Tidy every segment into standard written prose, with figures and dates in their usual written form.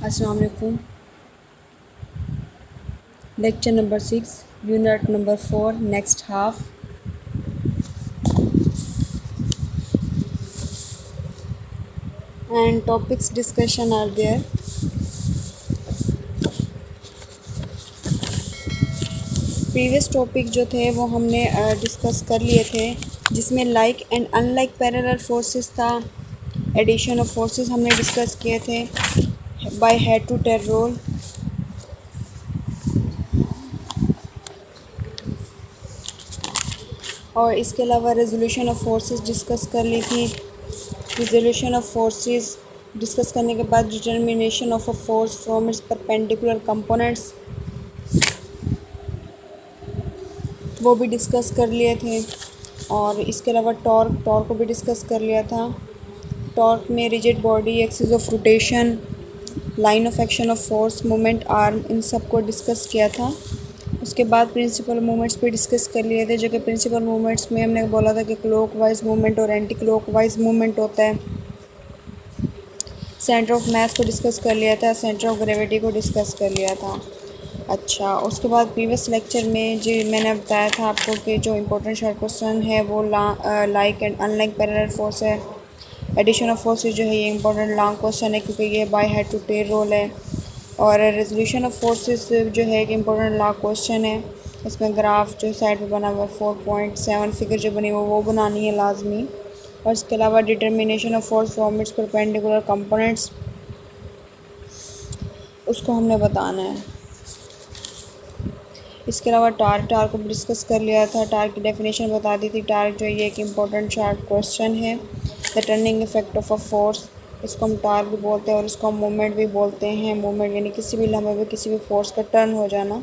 अस्सलाम वालेकुम। Lecture number 6 unit number 4 next half and topics discussion are there. Previous topic जो थे वो हमने डिस्कस कर लिए थे, जिसमें like and unlike parallel forces था। एडिशन ऑफ फोर्सेस हमने डिस्कस किए थे by head to tail rule. और इसके अलावा रेजोल्यूशन ऑफ फोर्सेस डिस्कस कर ली थी। रेजोल्यूशन ऑफ फोर्सेस डिस्कस करने के बाद determination of a force from its perpendicular components वो भी डिस्कस कर लिए थे। और इसके अलावा टॉर्क को भी डिस्कस कर लिया था। टॉर्क में rigid body, axis of rotation, line of action of force, moment arm, इन सब को डिस्कस किया था। उसके बाद प्रिंसिपल मूवमेंट्स पे डिस्कस कर लिए थे, जो कि प्रिंसिपल मूवमेंट्स में हमने बोला था कि क्लॉकवाइज मूवमेंट और एंटी क्लॉकवाइज मूवमेंट होता है। सेंटर ऑफ मास को डिस्कस कर लिया था, सेंटर ऑफ ग्रेविटी को डिस्कस कर लिया था। अच्छा, उसके बाद प्रीवियस लेक्चर में जो मैंने बताया था आपको कि जो इम्पोर्टेंट शॉर्ट क्वेश्चन है वो like and unlike parallel force है। एडिशन ऑफ फोर्सेस जो है ये इंपॉर्टेंट लॉन्ग क्वेश्चन है, क्योंकि ये by head to tail rule है। और रेजोल्यूशन ऑफ फोर्सेस जो है एक इम्पोर्टेंट लॉन्ग क्वेश्चन है। इसमें ग्राफ जो साइड पे बना हुआ है 4.7 फिगर जो बनी हुई वो बनानी है लाजमी। और इसके अलावा determination of force from its perpendicular components उसको हमने बताना है। इसके अलावा टार्क को भी डिस्कस कर लिया था। टार्क की डेफिनेशन बता दी थी। टार्क जो ये एक इम्पोर्टेंट शार्ट क्वेश्चन है। The turning effect of a force, इसको हम टार्क भी बोलते हैं और इसको हम मूवमेंट भी बोलते हैं। मूवमेंट यानी किसी भी लम्हे में किसी भी फोर्स का टर्न हो जाना,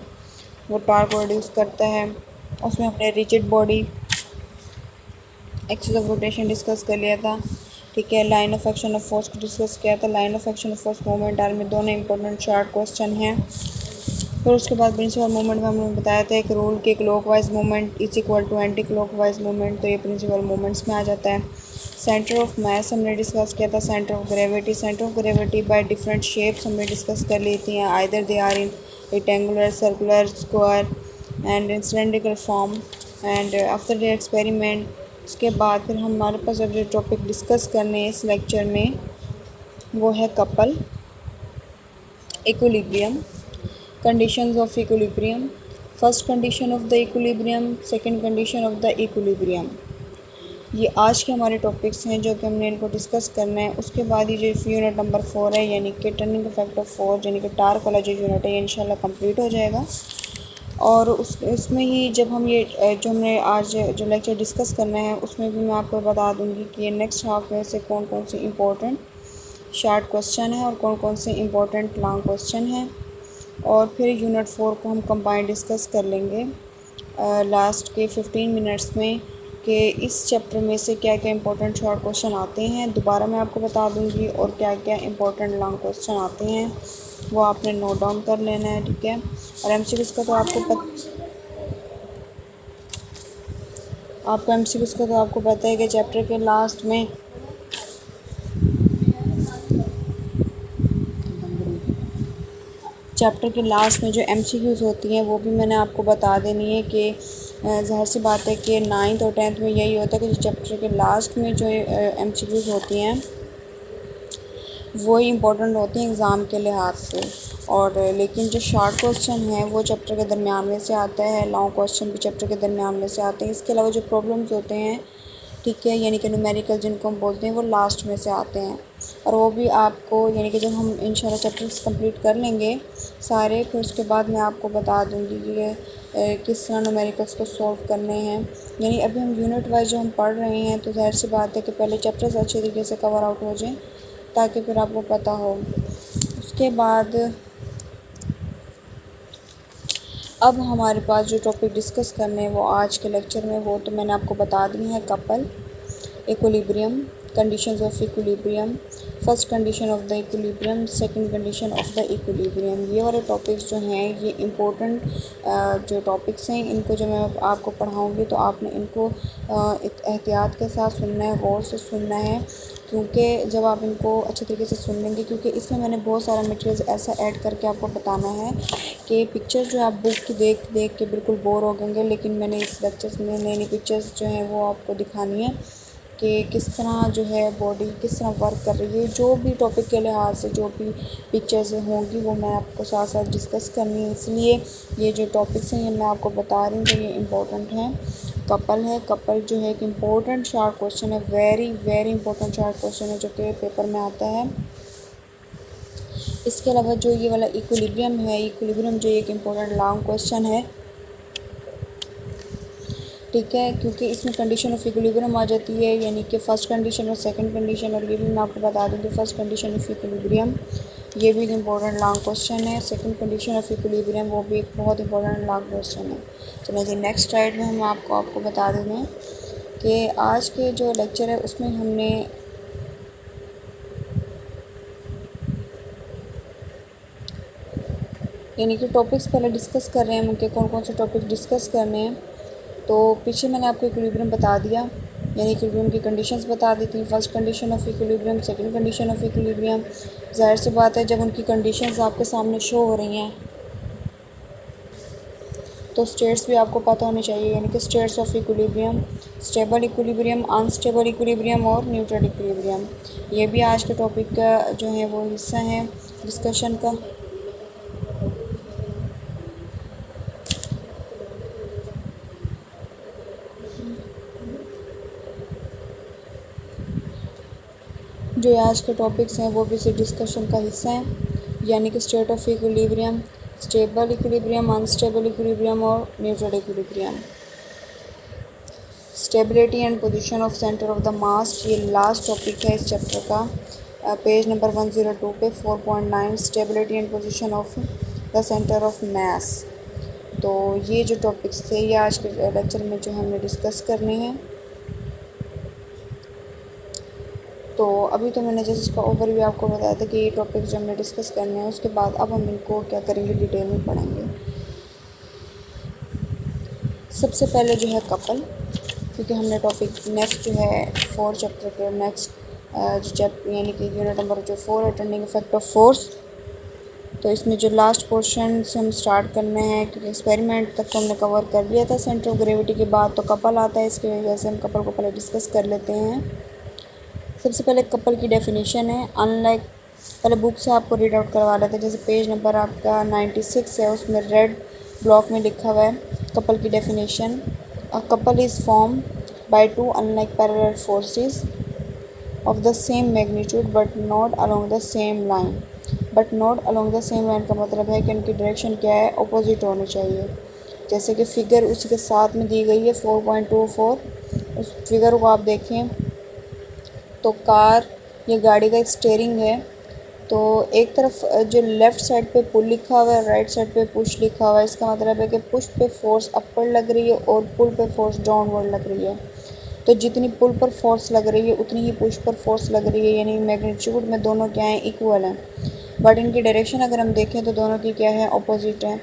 वो टार्क को रिड्यूस करता है। उसमें हमने rigid body, axis of rotation discuss कर लिया था। ठीक है, line of action of force को डिस्कस किया था। Line of action of force, movement arm में दोनों इंपॉर्टेंट शार्ट क्वेश्चन हैं। फिर उसके बाद प्रिंसिपल मूवमेंट में हमने बताया था एक रूल के clockwise movement is equal to anti clockwise movement, तो ये प्रिंसिपल मूवमेंट्स में आ जाता है। सेंटर ऑफ मास हमने डिस्कस किया था। Centre of gravity, centre of gravity by different shapes हमने डिस्कस कर ली थी। Either they are in rectangular, circular, square and in cylindrical form and after the experiment. उसके बाद फिर हमारे पास अब जो टॉपिक डिस्कस करने हैं इस लेक्चर में वो है couple, equilibrium, conditions of equilibrium, first condition of the equilibrium, second condition of the equilibrium। ये आज के हमारे टॉपिक्स हैं जो कि हमने इनको डिस्कस करना है। उसके बाद ये जो यूनिट नंबर 4 है यानी कि टर्निंग इफेक्ट ऑफ फोर्स यानी कि टार्क वाला जो यूनिट है ये इंशाल्लाह कंप्लीट हो जाएगा। और इसमें ही जब हम ये जो हमने आज जो लेक्चर डिस्कस करना है उसमें भी मैं आपको बता दूंगी कि ये नेक्स्ट हाफ में से कौन कौन से इम्पोर्टेंट शार्ट क्वेश्चन है और कौन कौन से इम्पोर्टेंट लॉन्ग क्वेश्चन हैं। और फिर यूनिट 4 को हम कंबाइन डिस्कस कर लेंगे लास्ट के 15 मिनट्स में कि इस चैप्टर में से क्या क्या इंपॉर्टेंट शॉर्ट क्वेश्चन आते हैं दोबारा मैं आपको बता दूंगी, और क्या क्या इंपॉर्टेंट लॉन्ग क्वेश्चन आते हैं वो आपने नोट डाउन कर लेना है। ठीक है, और एमसीक्यूज़ का तो आपको पता है कि चैप्टर के लास्ट में जो एमसीक्यूज़ होती हैं वो भी मैंने आपको बता देनी है कि ज़ाहिर सी बात है कि 9th और 10th में यही होता है कि चैप्टर के लास्ट में जो एमसीक्यूज़ होती हैं वो इम्पोर्टेंट होती हैं एग्ज़ाम के लिहाज से। और लेकिन जो शॉर्ट क्वेश्चन है वो चैप्टर के दरमियान में से आता है, लॉन्ग क्वेश्चन भी चैप्टर के दरमियान में से आते हैं। इसके अलावा जो प्रॉब्लम्स होते हैं, ठीक है, यानी कि न्यूमेरिकल जिनको हम बोलते हैं वो लास्ट में से आते हैं। और वो भी आपको यानी कि जब हम इंशाल्लाह चैप्टर्स कंप्लीट कर लेंगे सारे, फिर उसके बाद मैं आपको बता दूंगी कि किस तरह न्यूमेरिकल्स को सॉल्व करने हैं। यानी अभी हम यूनिट वाइज जो हम पढ़ रहे हैं तो ज़ाहिर सी बात है कि पहले चैप्टर्स अच्छे तरीके से कवर आउट हो जाएँ ताकि फिर आपको पता हो। उसके बाद अब हमारे पास जो टॉपिक डिस्कस करने हैं वो आज के लेक्चर में वो तो मैंने आपको बता दी है couple, equilibrium, conditions of equilibrium, first condition of the equilibrium, second condition of the equilibrium. ये वाले टॉपिक्स जो हैं ये इम्पोर्टेंट जो टॉपिक्स हैं, इनको जो मैं आपको पढ़ाऊँगी तो आपने इनको एहतियात के साथ सुनना है, गौर से सुनना है, क्योंकि जब आप इनको अच्छे तरीके से सुन लेंगे, क्योंकि इसमें मैंने बहुत सारा मटेरियल ऐसा ऐड करके आपको बताना है कि पिक्चर जो आप बुक की देख देख के बिल्कुल बोर हो गएंगे, लेकिन मैंने इस लेक्चर्स में नई नई पिक्चर्स जो हैं वो आपको दिखानी है कि किस तरह जो है बॉडी किस तरह वर्क कर रही है। जो भी टॉपिक के लिहाज से जो भी पिक्चर्स होंगी वो मैं आपको साथ साथ डिस्कस करनी है, इसलिए ये जो टॉपिक्स हैं ये मैं आपको बता रही हूँ कि ये इम्पोर्टेंट हैं। कपल है, कपल जो है एक इम्पोर्टेंट शार्ट क्वेश्चन है, very very important short question है जो कि पेपर में आता है। इसके अलावा जो ये वाला इक्विलिब्रियम है, इक्विलिब्रियम जो एक इम्पोर्टेंट लॉन्ग क्वेश्चन है, ठीक है, क्योंकि इसमें कंडीशन ऑफ इक्विलिब्रियम आ जाती है, यानी कि फ़र्स्ट कंडीशन और सेकंड कंडीशन, और ये भी मैं आपको बता दूँ कि फ़र्स्ट कंडीशन ऑफ इक्विलिब्रियम ये भी एक इम्पोर्टेंट लॉन्ग क्वेश्चन है। सेकंड कंडीशन ऑफ इक्विलिब्रियम वो भी एक बहुत इंपॉर्टेंट लॉन्ग क्वेश्चन है। चलिए जी नेक्स्ट स्लाइड में हम आपको बता दें कि आज के जो लेक्चर है उसमें हमने यानी कि टॉपिक्स पहले डिस्कस कर रहे हैं, उनके कौन कौन से टॉपिक डिस्कस करने हैं। तो पीछे मैंने आपको इक्विलिब्रियम बता दिया, यानी इक्विलिब्रियम की कंडीशंस बता दी थी, first condition of equilibrium, second condition of equilibrium. ज़ाहिर सी बात है जब उनकी कंडीशंस आपके सामने शो हो रही हैं तो स्टेट्स भी आपको पता होने चाहिए, यानी कि states of equilibrium, stable equilibrium, unstable equilibrium और न्यूट्रल इक्विलिब्रियम। ये भी आज के टॉपिक का जो है वो हिस्सा है डिस्कशन का। जो आज के टॉपिक्स हैं वो भी इसी डिस्कशन का हिस्सा है, यानी कि state of equilibrium, stable equilibrium, unstable equilibrium और neutral equilibrium. Stability and position of centre of the mass, ये लास्ट टॉपिक है इस चैप्टर का, पेज नंबर 102 पे 4.9 stability and position of the centre of मास। तो ये जो टॉपिक्स थे ये आज के लेक्चर में जो हमने डिस्कस करने हैं। तो अभी तो मैंने जैसे इसका ओवरव्यू आपको बताया था कि ये टॉपिक जो हमने डिस्कस करने हैं, उसके बाद अब हम इनको क्या करेंगे डिटेल में पढ़ेंगे। सबसे पहले जो है कपल, क्योंकि हमने टॉपिक नेक्स्ट जो है 4 चैप्टर के नेक्स्ट यानी कि यूनिट नंबर जो 4 है अटेंडिंग इफेक्ट ऑफ फोर्स, तो इसमें जो लास्ट पोर्शन से हम स्टार्ट करने हैं, क्योंकि एक्सपेरिमेंट तक तो हमने कवर कर लिया था सेंटर ऑफ ग्रेविटी के बाद, तो कपल आता है, इसकी वजह से हम कपल को पहले डिस्कस कर लेते हैं। सबसे पहले कपल की डेफिनेशन है, अनलाइक पहले बुक से आपको रीड आउट करवा लेते हैं, जैसे पेज नंबर आपका 96 है, उसमें रेड ब्लॉक में लिखा हुआ है कपल की definition. A couple is form by two unlike parallel forces of the same magnitude but not along the same line. But not along the same line का मतलब है कि उनकी डायरेक्शन क्या है, अपोजिट होनी चाहिए। जैसे कि फिगर उसी के साथ में दी गई है 4.24, उस फिगर को आप देखें तो कार या गाड़ी का एक स्टीयरिंग है, तो एक तरफ जो लेफ़्ट साइड पे पुल लिखा हुआ है, राइट साइड पे पुश लिखा हुआ है। इसका मतलब है कि पुश पे फोर्स अपवर्ड लग रही है और पुल पे फोर्स डाउनवर्ड लग रही है। तो जितनी पुल पर फोर्स लग रही है उतनी ही पुश पर फोर्स लग रही है, यानी मैग्नीट्यूड में दोनों क्या हैं, इक्वल हैं। बट इनकी डायरेक्शन अगर हम देखें तो दोनों की क्या है, अपोजिट है।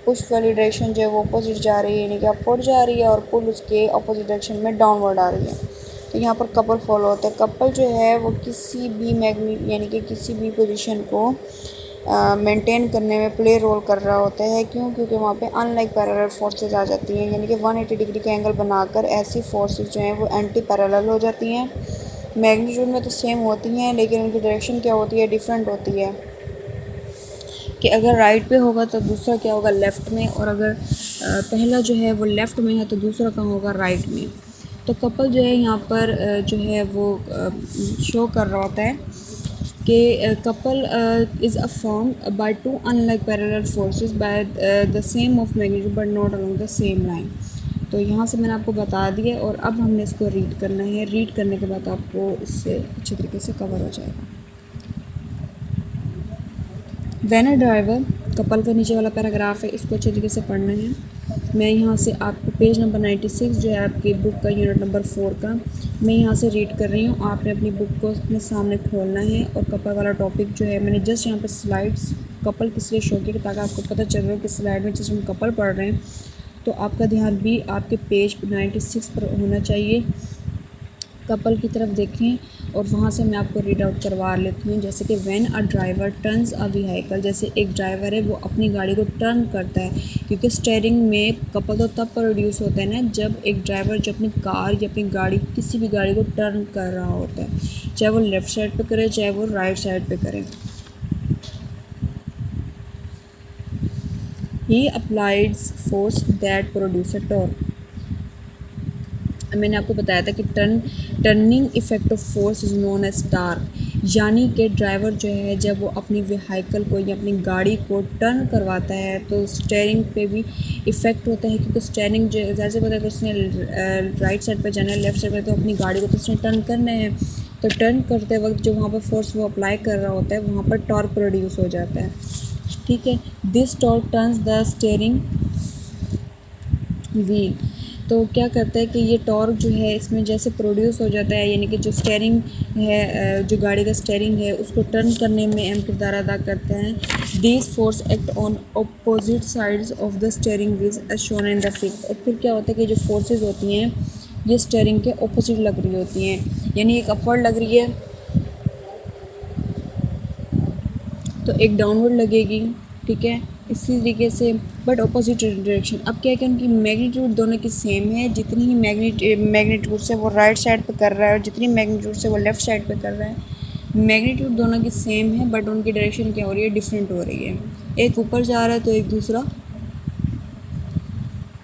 पुश वाली डायरेक्शन जो है वो अपोजिट जा रही है, यानी कि अपवर्ड जा रही है, और पुल उसके अपोजिट डायरेक्शन में डाउनवर्ड आ रही है। तो यहाँ पर कपल फॉलो होता है। कपल जो है वो किसी भी यानी कि किसी भी पोजीशन को मेंटेन करने में प्ले रोल कर रहा होता है। क्यों? क्योंकि वहाँ पे अनलाइक पैरेलल फोर्सेस आ जाती हैं, यानी कि 180 डिग्री का एंगल बनाकर ऐसी फोर्सेस जो हैं वो एंटी पैरेलल हो जाती हैं। मैग्नीट्यूड में तो सेम होती हैं, लेकिन उनकी डायरेक्शन क्या होती है, डिफरेंट होती है। कि अगर राइट पे होगा तो दूसरा क्या होगा, लेफ़्ट में, और अगर पहला जो है वो लेफ़्ट में है तो दूसरा कहाँ होगा, राइट में। तो कपल जो है यहाँ पर जो है वो शो कर रहा होता है कि couple is a form by two unlike parallel forces by the same of magnitude but not along the same line. तो यहाँ से मैंने आपको बता दिया, और अब हमने इसको रीड करना है। रीड करने के बाद आपको इससे अच्छे तरीके से कवर हो जाएगा। व्हेन अ ड्राइवर, कपल का नीचे वाला पैराग्राफ है, इसको अच्छे तरीके से पढ़ना है। मैं यहाँ से आपको पेज नंबर 96 जो है आपकी बुक का यूनिट नंबर 4 का, मैं यहाँ से रीड कर रही हूँ, आपने अपनी बुक को अपने सामने खोलना है और कपल वाला टॉपिक जो है मैंने जस्ट यहाँ पे स्लाइड्स कपल किस लिए शो किया ताकि आपको पता चल रहा है कि स्लाइड में जिस हम कपल पढ़ रहे हैं तो आपका ध्यान भी आपके पेज 96 पर होना चाहिए। कपल की तरफ देखें और वहाँ से मैं आपको रीड आउट करवा लेती हूँ। जैसे कि when a driver turns a vehicle, जैसे एक ड्राइवर है वो अपनी गाड़ी को टर्न करता है, क्योंकि स्टीयरिंग में कपल तो तब प्रोड्यूस होता है ना जब एक ड्राइवर जो अपनी कार या अपनी गाड़ी किसी भी गाड़ी को टर्न कर रहा होता है, चाहे वो लेफ़्ट साइड पे करे चाहे वो राइट साइड पे करे। He applies force that produce a torque. मैंने आपको बताया था कि turning effect of force is known as torque, यानी कि ड्राइवर जो है जब वो अपनी व्हीकल को या अपनी गाड़ी को टर्न करवाता है तो स्टीयरिंग पे भी इफ़ेक्ट होता है, क्योंकि स्टीयरिंग जो जैसे पता है कि उसने राइट साइड पे जाना है, लेफ़्ट साइड पे तो अपनी गाड़ी को तो उसने टर्न करना है, तो टर्न करते वक्त जो वहाँ पर फोर्स वो अप्लाई कर रहा होता है वहाँ पर टॉर्क प्रोड्यूस हो जाता है। ठीक है, this torque turns the steering wheel. तो क्या करता है कि ये टॉर्क जो है इसमें जैसे प्रोड्यूस हो जाता है, यानी कि जो स्टीयरिंग है, जो गाड़ी का स्टीयरिंग है उसको टर्न करने में अहम किरदार अदा करते हैं। This force act on opposite sides of the steering wheel as shown in the figure. और फिर क्या होता है कि जो फोर्सेस होती हैं ये स्टीयरिंग के ऑपोजिट लग रही होती हैं, यानी एक अपवर्ड लग रही है तो एक डाउनवर्ड लगेगी। ठीक है, इसी तरीके से बट ऑपोजिट डायरेक्शन। अब क्या है कि उनकी मैग्नीट्यूड दोनों की सेम है, जितनी ही मैग्नीट्यूड से वो राइट साइड पे कर रहा है और जितनी मैग्नीट्यूड से वो लेफ़्ट साइड पे कर रहा है, मैग्नीट्यूड दोनों की सेम है बट उनकी डायरेक्शन क्या हो रही है, डिफरेंट हो रही है। एक ऊपर जा रहा है तो एक दूसरा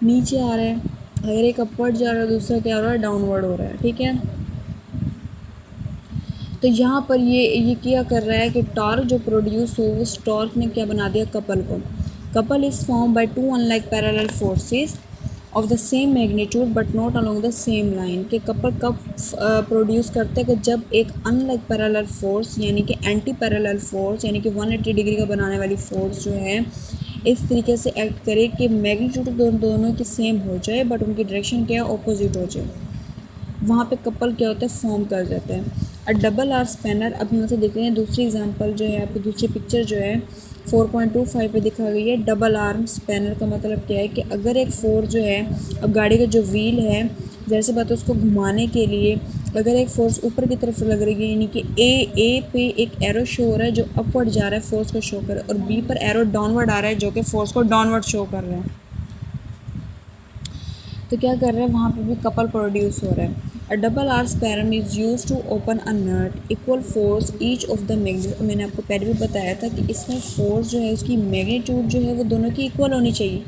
नीचे आ रहा है, अगर एक अपवर्ड जा रहा है दूसरा क्या हो रहा है, डाउनवर्ड हो रहा है। ठीक है, तो यहाँ पर ये क्या कर रहा है कि टॉर्क जो प्रोड्यूस हो उस टॉर्क ने क्या बना दिया, कपल को। Couple is form by two unlike parallel forces of the same magnitude but not along the same line. कि कपल कब प्रोड्यूस करते हैं कि जब एक अनलाइक पैरेलल फोर्स यानी कि एंटी पैरेलल फोर्स यानी कि 180 डिग्री का बनाने वाली फोर्स जो है इस तरीके से एक्ट करे कि मैग्नीट्यूड दोनों की सेम हो जाए बट उनकी डायरेक्शन क्या है, ऑपोजिट हो जाए। वहाँ पे कपल क्या होता है, फॉर्म कर जाता है। और डबल आर स्पैनर, अब यहाँ से देख रहे हैं दूसरी एग्जांपल जो है आपकी दूसरी पिक्चर जो है 4.25 पे दिखा गई है। डबल आर्म स्पैनर का मतलब क्या है कि अगर एक फोर्स जो है, अब गाड़ी का जो व्हील है जैसे बात है उसको घुमाने के लिए अगर एक फोर्स ऊपर की तरफ लग रही है, यानी कि ए पे एक एरो शो हो रहा है जो अपवर्ड जा रहा है फोर्स को शो कर रहा है, और बी पर एरो डाउनवर्ड आ रहा है जो कि फोर्स को डाउनवर्ड शो कर रहा है, तो क्या कर रहे हैं वहाँ पे भी कपल प्रोड्यूस हो रहा है। A double arm spanner is use to open a nut equal force each of the magnitude. मैंने आपको पहले भी बताया था कि इसमें फोर्स जो है उसकी मैग्नीट्यूड जो है वो दोनों की इक्वल होनी चाहिए,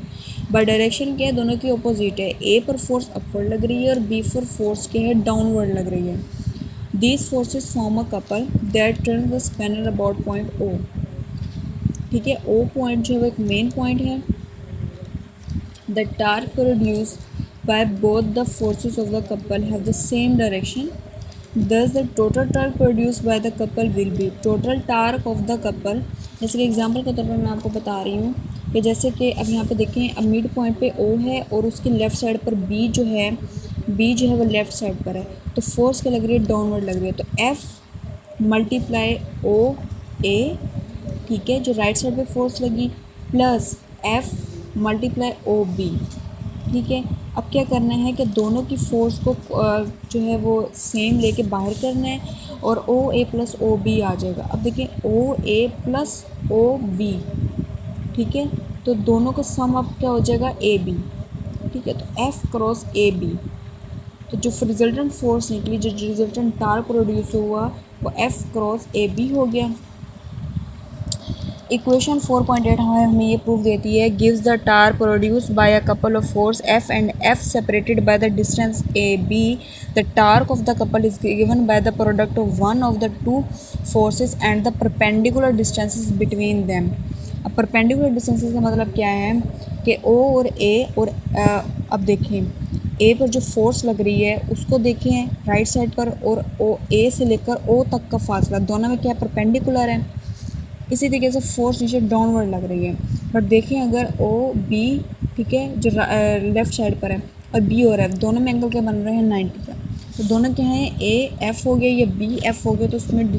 बट डायरेक्शन क्या है, दोनों की अपोजिट है। ए पर फोर्स अपवर्ड लग रही है और बी पर फोर्स क्या है, डाउनवर्ड लग रही है। These forces form a couple that turn the spanner about point O. ठीक है, ओ पॉइंट जो है वो एक मेन पॉइंट है। The torque produced by both the forces of the couple have the same direction. Thus, the total torque produced by the couple will be total torque of the couple। जैसे कि example के तौर पर मैं आपको बता रही हूँ कि जैसे कि अब यहाँ पे देखें, अब मिड पॉइंट पे O है और उसकी लेफ़्ट साइड पर B जो है वो लेफ़्ट साइड पर है, तो फोर्स क्या लग रही है, डाउनवर्ड लग रही है। तो F मल्टीप्लाई ओ ए, ठीक है, जो राइट साइड पे फोर्स लगी, plus F multiply O B. ठीक है, अब क्या करना है कि दोनों की फोर्स को जो है वो सेम लेके बाहर करना है और ओ ए प्लस ओ बी आ जाएगा। अब देखिए ओ ए प्लस ओ बी, ठीक है, तो दोनों का सम अब क्या हो जाएगा, ए बी। ठीक है, तो एफ क्रॉस ए बी, तो जो रिजल्टेंट फोर्स निकली, जो रिजल्टेंट टार्क प्रोड्यूस हुआ वो एफ क्रॉस ए बी हो गया। इक्वेशन 4.8 हमें ये प्रूफ देती है, gives the torque produce by a couple of force F and F separated by the distance A B. The torque of the couple is given by the product of one of the two forces and the perpendicular distances between them. अब perpendicular distances का मतलब क्या है कि ओ और ए, और अब देखें ए पर जो फोर्स लग रही है उसको देखें राइट साइड पर, और ओ ए से लेकर ओ तक का फासला दोनों में क्या परपेंडिकुलर है। इसी तरीके से फोर्स नीचे डाउनवर्ड लग रही है, बट देखें अगर ओ बी, ठीक है, जो लेफ़्ट साइड पर है और बी और एफ दोनों में एंगल क्या बन रहे हैं, 90 का। तो दोनों क्या हैं, ए एफ हो गया या बी एफ हो गया, तो उसमें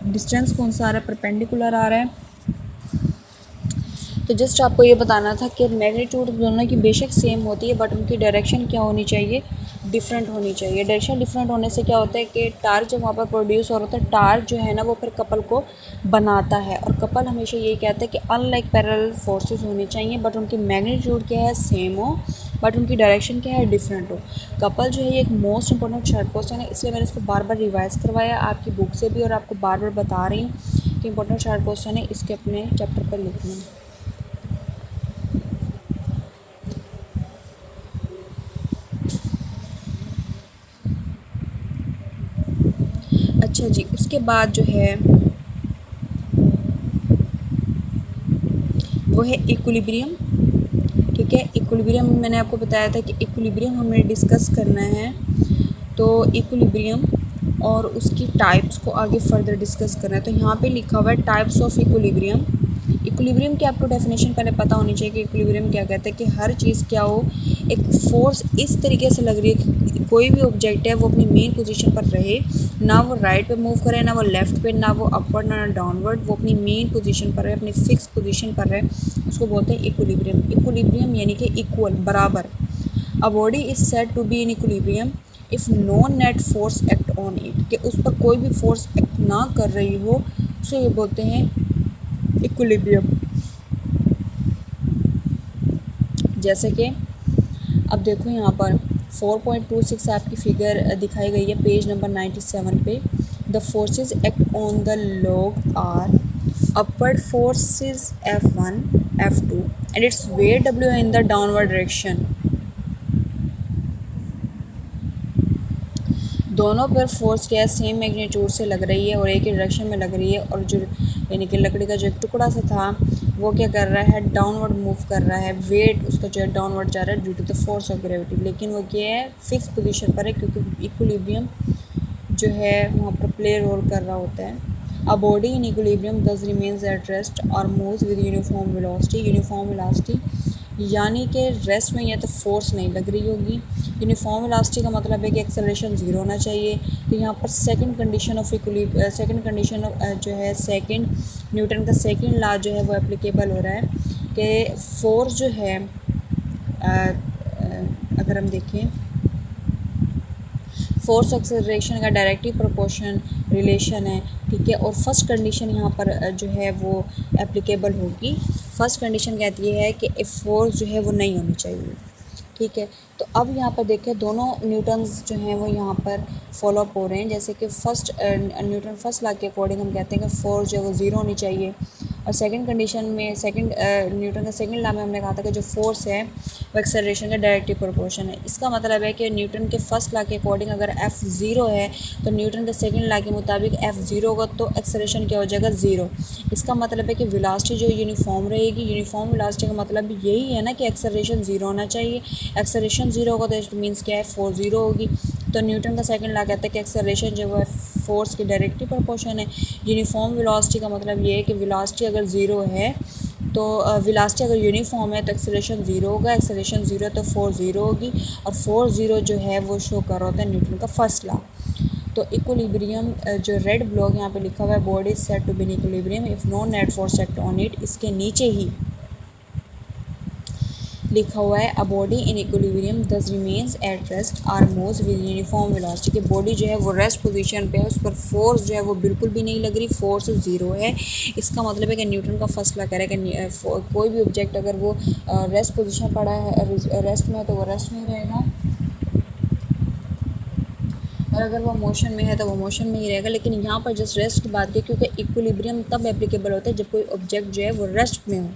डिस्टेंस कौन सा आ रहा है, परपेंडिकुलर आ रहा है। तो जस्ट आपको ये बताना था कि मैग्नीट्यूड दोनों की बेशक सेम होती है, बट उनकी डायरेक्शन क्या होनी चाहिए, डिफरेंट होनी चाहिए। डायरेक्शन डिफरेंट होने से क्या होता है कि टार्क जब वहाँ पर प्रोड्यूस हो रहा होता है, टार्क जो है ना वो फिर कपल को बनाता है, और कपल हमेशा यही कहता है कि अनलाइक पैरेलल फोर्सेस होनी चाहिए, बट उनकी मैग्नीट्यूड क्या है, सेम हो, बट उनकी डायरेक्शन क्या है, डिफरेंट हो। कपल जो है ये एक मोस्ट इंपॉर्टेंट शॉर्ट क्वेश्चन है, इसलिए मैंने इसको बार बार रिवाइज करवाया आपकी बुक से भी, और आपको बार बार बता रही हूँ कि इंपॉर्टेंट शॉर्ट क्वेश्चन है, इसके अपने चैप्टर पर लिखना है। अच्छा जी, उसके बाद जो है वो है इक्विलिब्रियम। ठीक है, इक्विलिब्रियम मैंने आपको बताया था कि इक्विलिब्रियम हमें डिस्कस करना है, तो इक्विलिब्रियम और उसकी टाइप्स को आगे फर्दर डिस्कस करना है। तो यहाँ पे लिखा हुआ है टाइप्स ऑफ इक्विलिब्रियम। इक्विलिब्रियम की आपको डेफिनेशन पहले पता होनी चाहिए कि इक्विलिब्रियम क्या कहता है, कि हर चीज़ क्या हो, एक फोर्स इस तरीके से लग रही है कि कोई भी ऑब्जेक्ट है वो अपनी मेन पोजीशन पर रहे, ना वो राइट पे मूव करे, ना वो लेफ़्ट पे, ना वो अपवर्ड ना डाउनवर्ड, वो अपनी मेन पोजीशन पर रहे, अपनी फिक्स पोजीशन पर रहे, उसको बोलते हैं इक्विलिब्रियम। इक्विलिब्रियम यानी कि इक्वल, बराबर। A body is said to be in equilibrium if no net force act on it, कि उस पर कोई भी फोर्स एक्ट ना कर रही हो, उसे ये बोलते हैं इक्विलिब्रियम। जैसे कि अब देखो यहाँ पर 4.26 आपकी फिगर दिखाई गई है पेज नंबर 97 पे। The forces act on the log are upward forces F1 F2 and its weight W in the downward direction. दोनों पर फोर्स क्या है, सेम मैग्नीट्यूड से लग रही है और एक ही डायरेक्शन में लग रही है, और जो यानी कि लकड़ी का जो एक टुकड़ा सा था वो क्या कर रहा है, डाउनवर्ड मूव कर रहा है, वेट उसका जो है डाउनवर्ड जा रहा है due to the force of gravity, लेकिन वो क्या है, फिक्स पोजीशन पर है, क्योंकि इक्विलिब्रियम जो है वहाँ पर प्ले रोल कर रहा होता है। A body in equilibrium thus remains at rest और moves with uniform velocity. Uniform velocity यानी कि रेस्ट में या तो फोर्स नहीं लग रही होगी। यूनिफॉर्म वेलोसिटी का मतलब है कि एक्सेलरेशन ज़ीरो होना चाहिए। तो यहाँ पर second condition of second condition जो है, सेकंड न्यूटन का सेकंड लॉ जो है वो एप्लीकेबल हो रहा है कि फोर्स जो है अगर हम देखें, फोर्स एक्सेलरेशन का डायरेक्टली प्रोपोर्शन रिलेशन है। ठीक है, और फर्स्ट कंडीशन यहाँ पर जो है वो एप्लीकेबल होगी। फर्स्ट कंडीशन कहती है कि फोर्स जो है वो नहीं होनी चाहिए। ठीक है, तो अब यहाँ पर देखें दोनों न्यूटन्स जो हैं वो यहाँ पर फॉलो अप हो रहे हैं। जैसे कि फर्स्ट न्यूटन फर्स्ट लॉ के अकॉर्डिंग हम कहते हैं कि फोर्स जो है वो ज़ीरो होनी चाहिए, और सेकंड कंडीशन में सेकंड न्यूटन का सेकंड लॉ में हमने कहा था कि जो फोर्स है वो एक्सेलरेशन का डायरेक्टली प्रोपोर्शन है। इसका मतलब है कि न्यूटन के फर्स्ट लॉ के अकॉर्डिंग अगर एफ़ ज़ीरो है तो न्यूटन के सेकंड लॉ के मुताबिक एफ़ ज़ीरो होगा, तो एक्सेलरेशन क्या हो जाएगा, ज़ीरो। इसका मतलब है कि वेलोसिटी जो यूनिफॉर्म रहेगी। यूनिफॉर्म वेलोसिटी का मतलब यही है ना कि एक्सेलरेशन ज़ीरो होना चाहिए। एक्सेलरेशन ज़ीरो होगा तो इट मीन्स क्या है, फोर्स ज़ीरो होगी। तो न्यूटन का सेकंड लॉ कहता है कि एक्सेलरेशन जो है फोर्स की डायरेक्टली प्रोपोर्शन है। यूनिफॉर्म वेलोसिटी का मतलब ये है कि वेलोसिटी अगर ज़ीरो है तो वेलोसिटी अगर यूनिफॉर्म है तो एक्सेलरेशन ज़ीरो होगा, एक्सेलरेशन ज़ीरो है तो फोर्स ज़ीरो होगी, और फोर्स ज़ीरो जो है वो शो कर रहा होता है न्यूटन का फर्स्ट लॉ। तो इक्विलिब्रियम जो रेड ब्लॉक यहाँ पे लिखा हुआ है, body is said to be in equilibrium if no net force act on it, इसके नीचे ही लिखा हुआ है a body in equilibrium thus remains at rest or moves with uniform velocity, कि बॉडी जो है वो रेस्ट पोजीशन पे है, उस पर फोर्स जो है वो बिल्कुल भी नहीं लग रही, फोर्स ज़ीरो है। इसका मतलब है कि न्यूटन का फर्स्ट लॉ कह रहा है कि कोई भी ऑब्जेक्ट अगर वो रेस्ट पोजीशन पड़ा है, रेस्ट में है तो वो रेस्ट में रहेगा, और अगर वो मोशन में है तो वो मोशन में ही रहेगा। लेकिन यहाँ पर जस्ट रेस्ट की बात की, क्योंकि इक्विलिब्रियम तब एप्लीकेबल होता है जब कोई ऑब्जेक्ट जो है वो रेस्ट में हो,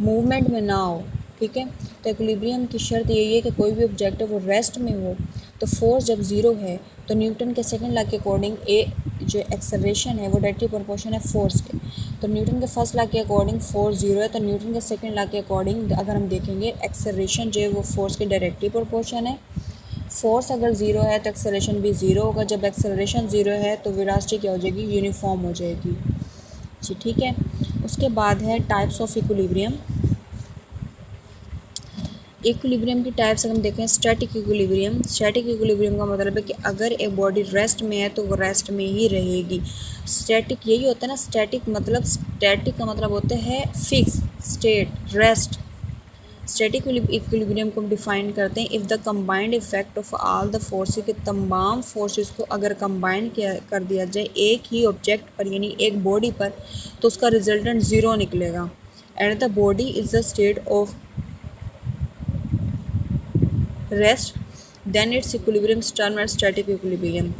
मूवमेंट में ना हो। ठीक है, तो इक्विलिब्रियम की शर्त यही है कि कोई भी ऑब्जेक्ट है वो रेस्ट में हो। तो फोर्स जब ज़ीरो है तो न्यूटन के सेकंड लॉ के अकॉर्डिंग ए जो एक्सेलरेशन है वो डायरेक्टली प्रोपोर्शन है फोर्स के। तो न्यूटन के फर्स्ट लॉ के अकॉर्डिंग फोर्स ज़ीरो है, तो न्यूटन के सेकंड लॉ के अकॉर्डिंग अगर हम देखेंगे एक्सेलरेशन जो है वो फोर्स के डायरेक्टली प्रोपोर्शन है। फोर्स अगर ज़ीरो है तो एक्सेलरेशन भी ज़ीरो होगा। जब एक्सेलरेशन ज़ीरो है तो वेलोसिटी क्या हो जाएगी, यूनिफॉर्म हो जाएगी जी। ठीक है, उसके बाद है टाइप्स ऑफ इक्विलिब्रियम। इक्विलिब्रियम की टाइप्स अगर हम देखें, स्टैटिक इक्विलिब्रियम। स्टैटिक इक्विलिब्रियम का मतलब है कि अगर एक बॉडी रेस्ट में है तो वो रेस्ट में ही रहेगी। स्टैटिक यही होता है ना, स्टैटिक मतलब, स्टैटिक का मतलब होता है fix, state, rest. Static equilibrium को हम डिफाइन करते हैं, if the combined effect of all the forces, के तमाम फोर्सेस को अगर कंबाइन किया कर दिया जाए एक ही ऑब्जेक्ट पर यानी एक बॉडी पर, तो उसका रिजल्टेंट ज़ीरो निकलेगा। And the body is the state of rest, then it's equilibrium term at static equilibrium.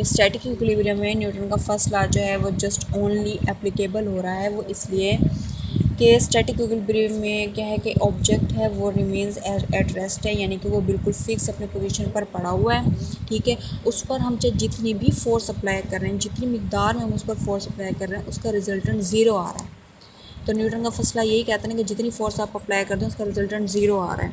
Static equilibrium में न्यूटन का फर्स्ट लॉ जो है वो जस्ट ओनली एप्लीकेबल हो रहा है, वो इसलिए कि स्टैटिक इक्विलिब्रियम में क्या है कि ऑब्जेक्ट है वो रिमेन्स एट रेस्ट है, यानी कि वो बिल्कुल फिक्स अपने पोजीशन पर पड़ा हुआ है, ठीक है। उस पर हम चाहे जितनी भी फोर्स अप्लाई कर रहे हैं, जितनी मिकदार में हम उस पर फोर्स अप्लाई कर रहे हैं, उसका रिजल्टेंट ज़ीरो आ रहा है। तो न्यूटन का फर्स्ट लॉ यही कहता है कि जितनी फोर्स आप अप्लाई करते हैं उसका रिजल्टेंट ज़ीरो आ रहा है,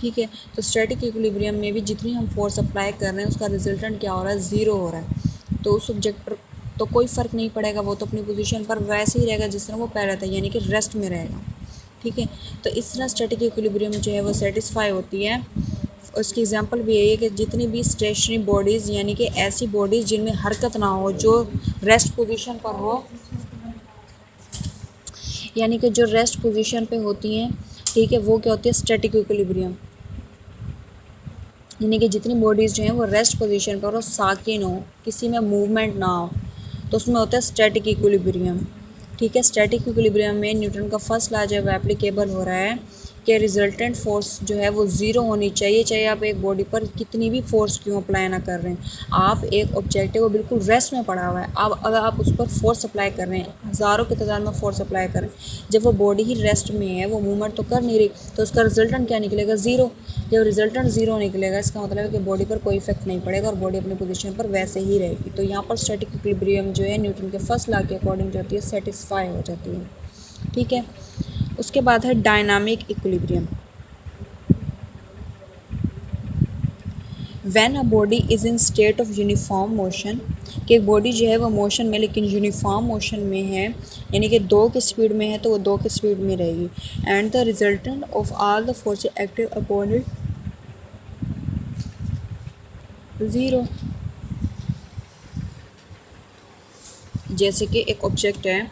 ठीक है। तो स्टैटिक इक्विलिब्रियम में भी जितनी हम फोर्स अप्लाई कर रहे हैं उसका रिजल्टेंट क्या हो रहा है, ज़ीरो हो रहा है। तो उस ऑब्जेक्ट पर तो कोई फ़र्क नहीं पड़ेगा, वो तो अपनी पोजीशन पर वैसे ही रहेगा जिस तरह वो पहले था, यानी कि रेस्ट में रहेगा, ठीक है। तो इस तरह स्टैटिक इक्विलिब्रियम जो है वो सेटिस्फाई होती है। उसकी एग्जांपल भी यही है कि जितनी भी स्टेशनरी बॉडीज़ यानी कि ऐसी बॉडीज़ जिनमें हरकत ना हो, जो रेस्ट पोजीशन पर हो, यानी कि जो रेस्ट पोजीशन पे होती हैं, ठीक है, वो क्या होती है, स्टैटिक इक्विलिब्रियम। यानी कि जितनी बॉडीज़ जो हैं वो रेस्ट पोजीशन पर हो, साकिन हो, किसी में मूवमेंट ना हो, तो उसमें होता है स्टैटिक इक्विलिब्रियम, ठीक है। स्टैटिक इक्विलिब्रियम में न्यूटन का फर्स्ट लॉ जो है वो एप्लीकेबल हो रहा है कि रिजल्टेंट फोर्स जो है वो ज़ीरो होनी चाहिए, चाहे आप एक बॉडी पर कितनी भी फोर्स क्यों अप्लाई ना कर रहे हैं। आप एक ऑब्जेक्ट है वो बिल्कुल रेस्ट में पड़ा हुआ है, अब अगर आप उस पर फोर्स अप्लाई कर रहे हैं, हज़ारों की तादाद में फोर्स अप्लाई कर रहे हैं, जब वो बॉडी ही रेस्ट में है, वो मूवमेंट तो कर नहीं रही, तो उसका रिजल्टेंट क्या निकलेगा, ज़ीरो। जब रिजल्टेंट ज़ीरो निकलेगा इसका मतलब है कि बॉडी पर कोई इफेक्ट नहीं पड़ेगा और बॉडी अपनी पोजीशन पर वैसे ही रहेगी। तो यहाँ पर स्टैटिक इक्विलिब्रियम जो है न्यूटन के फर्स्ट लॉ के अकॉर्डिंग जो होती है सेटिस्फाई हो जाती है, ठीक है। उसके बाद है dynamic equilibrium. When a body is in state of uniform motion, कि एक बॉडी जो है वो मोशन में लेकिन यूनिफॉर्म मोशन में है, यानी कि दो की स्पीड में है तो वो दो की स्पीड में रहेगी। And the resultant of all the force active upon it zero. जैसे कि एक ऑब्जेक्ट है,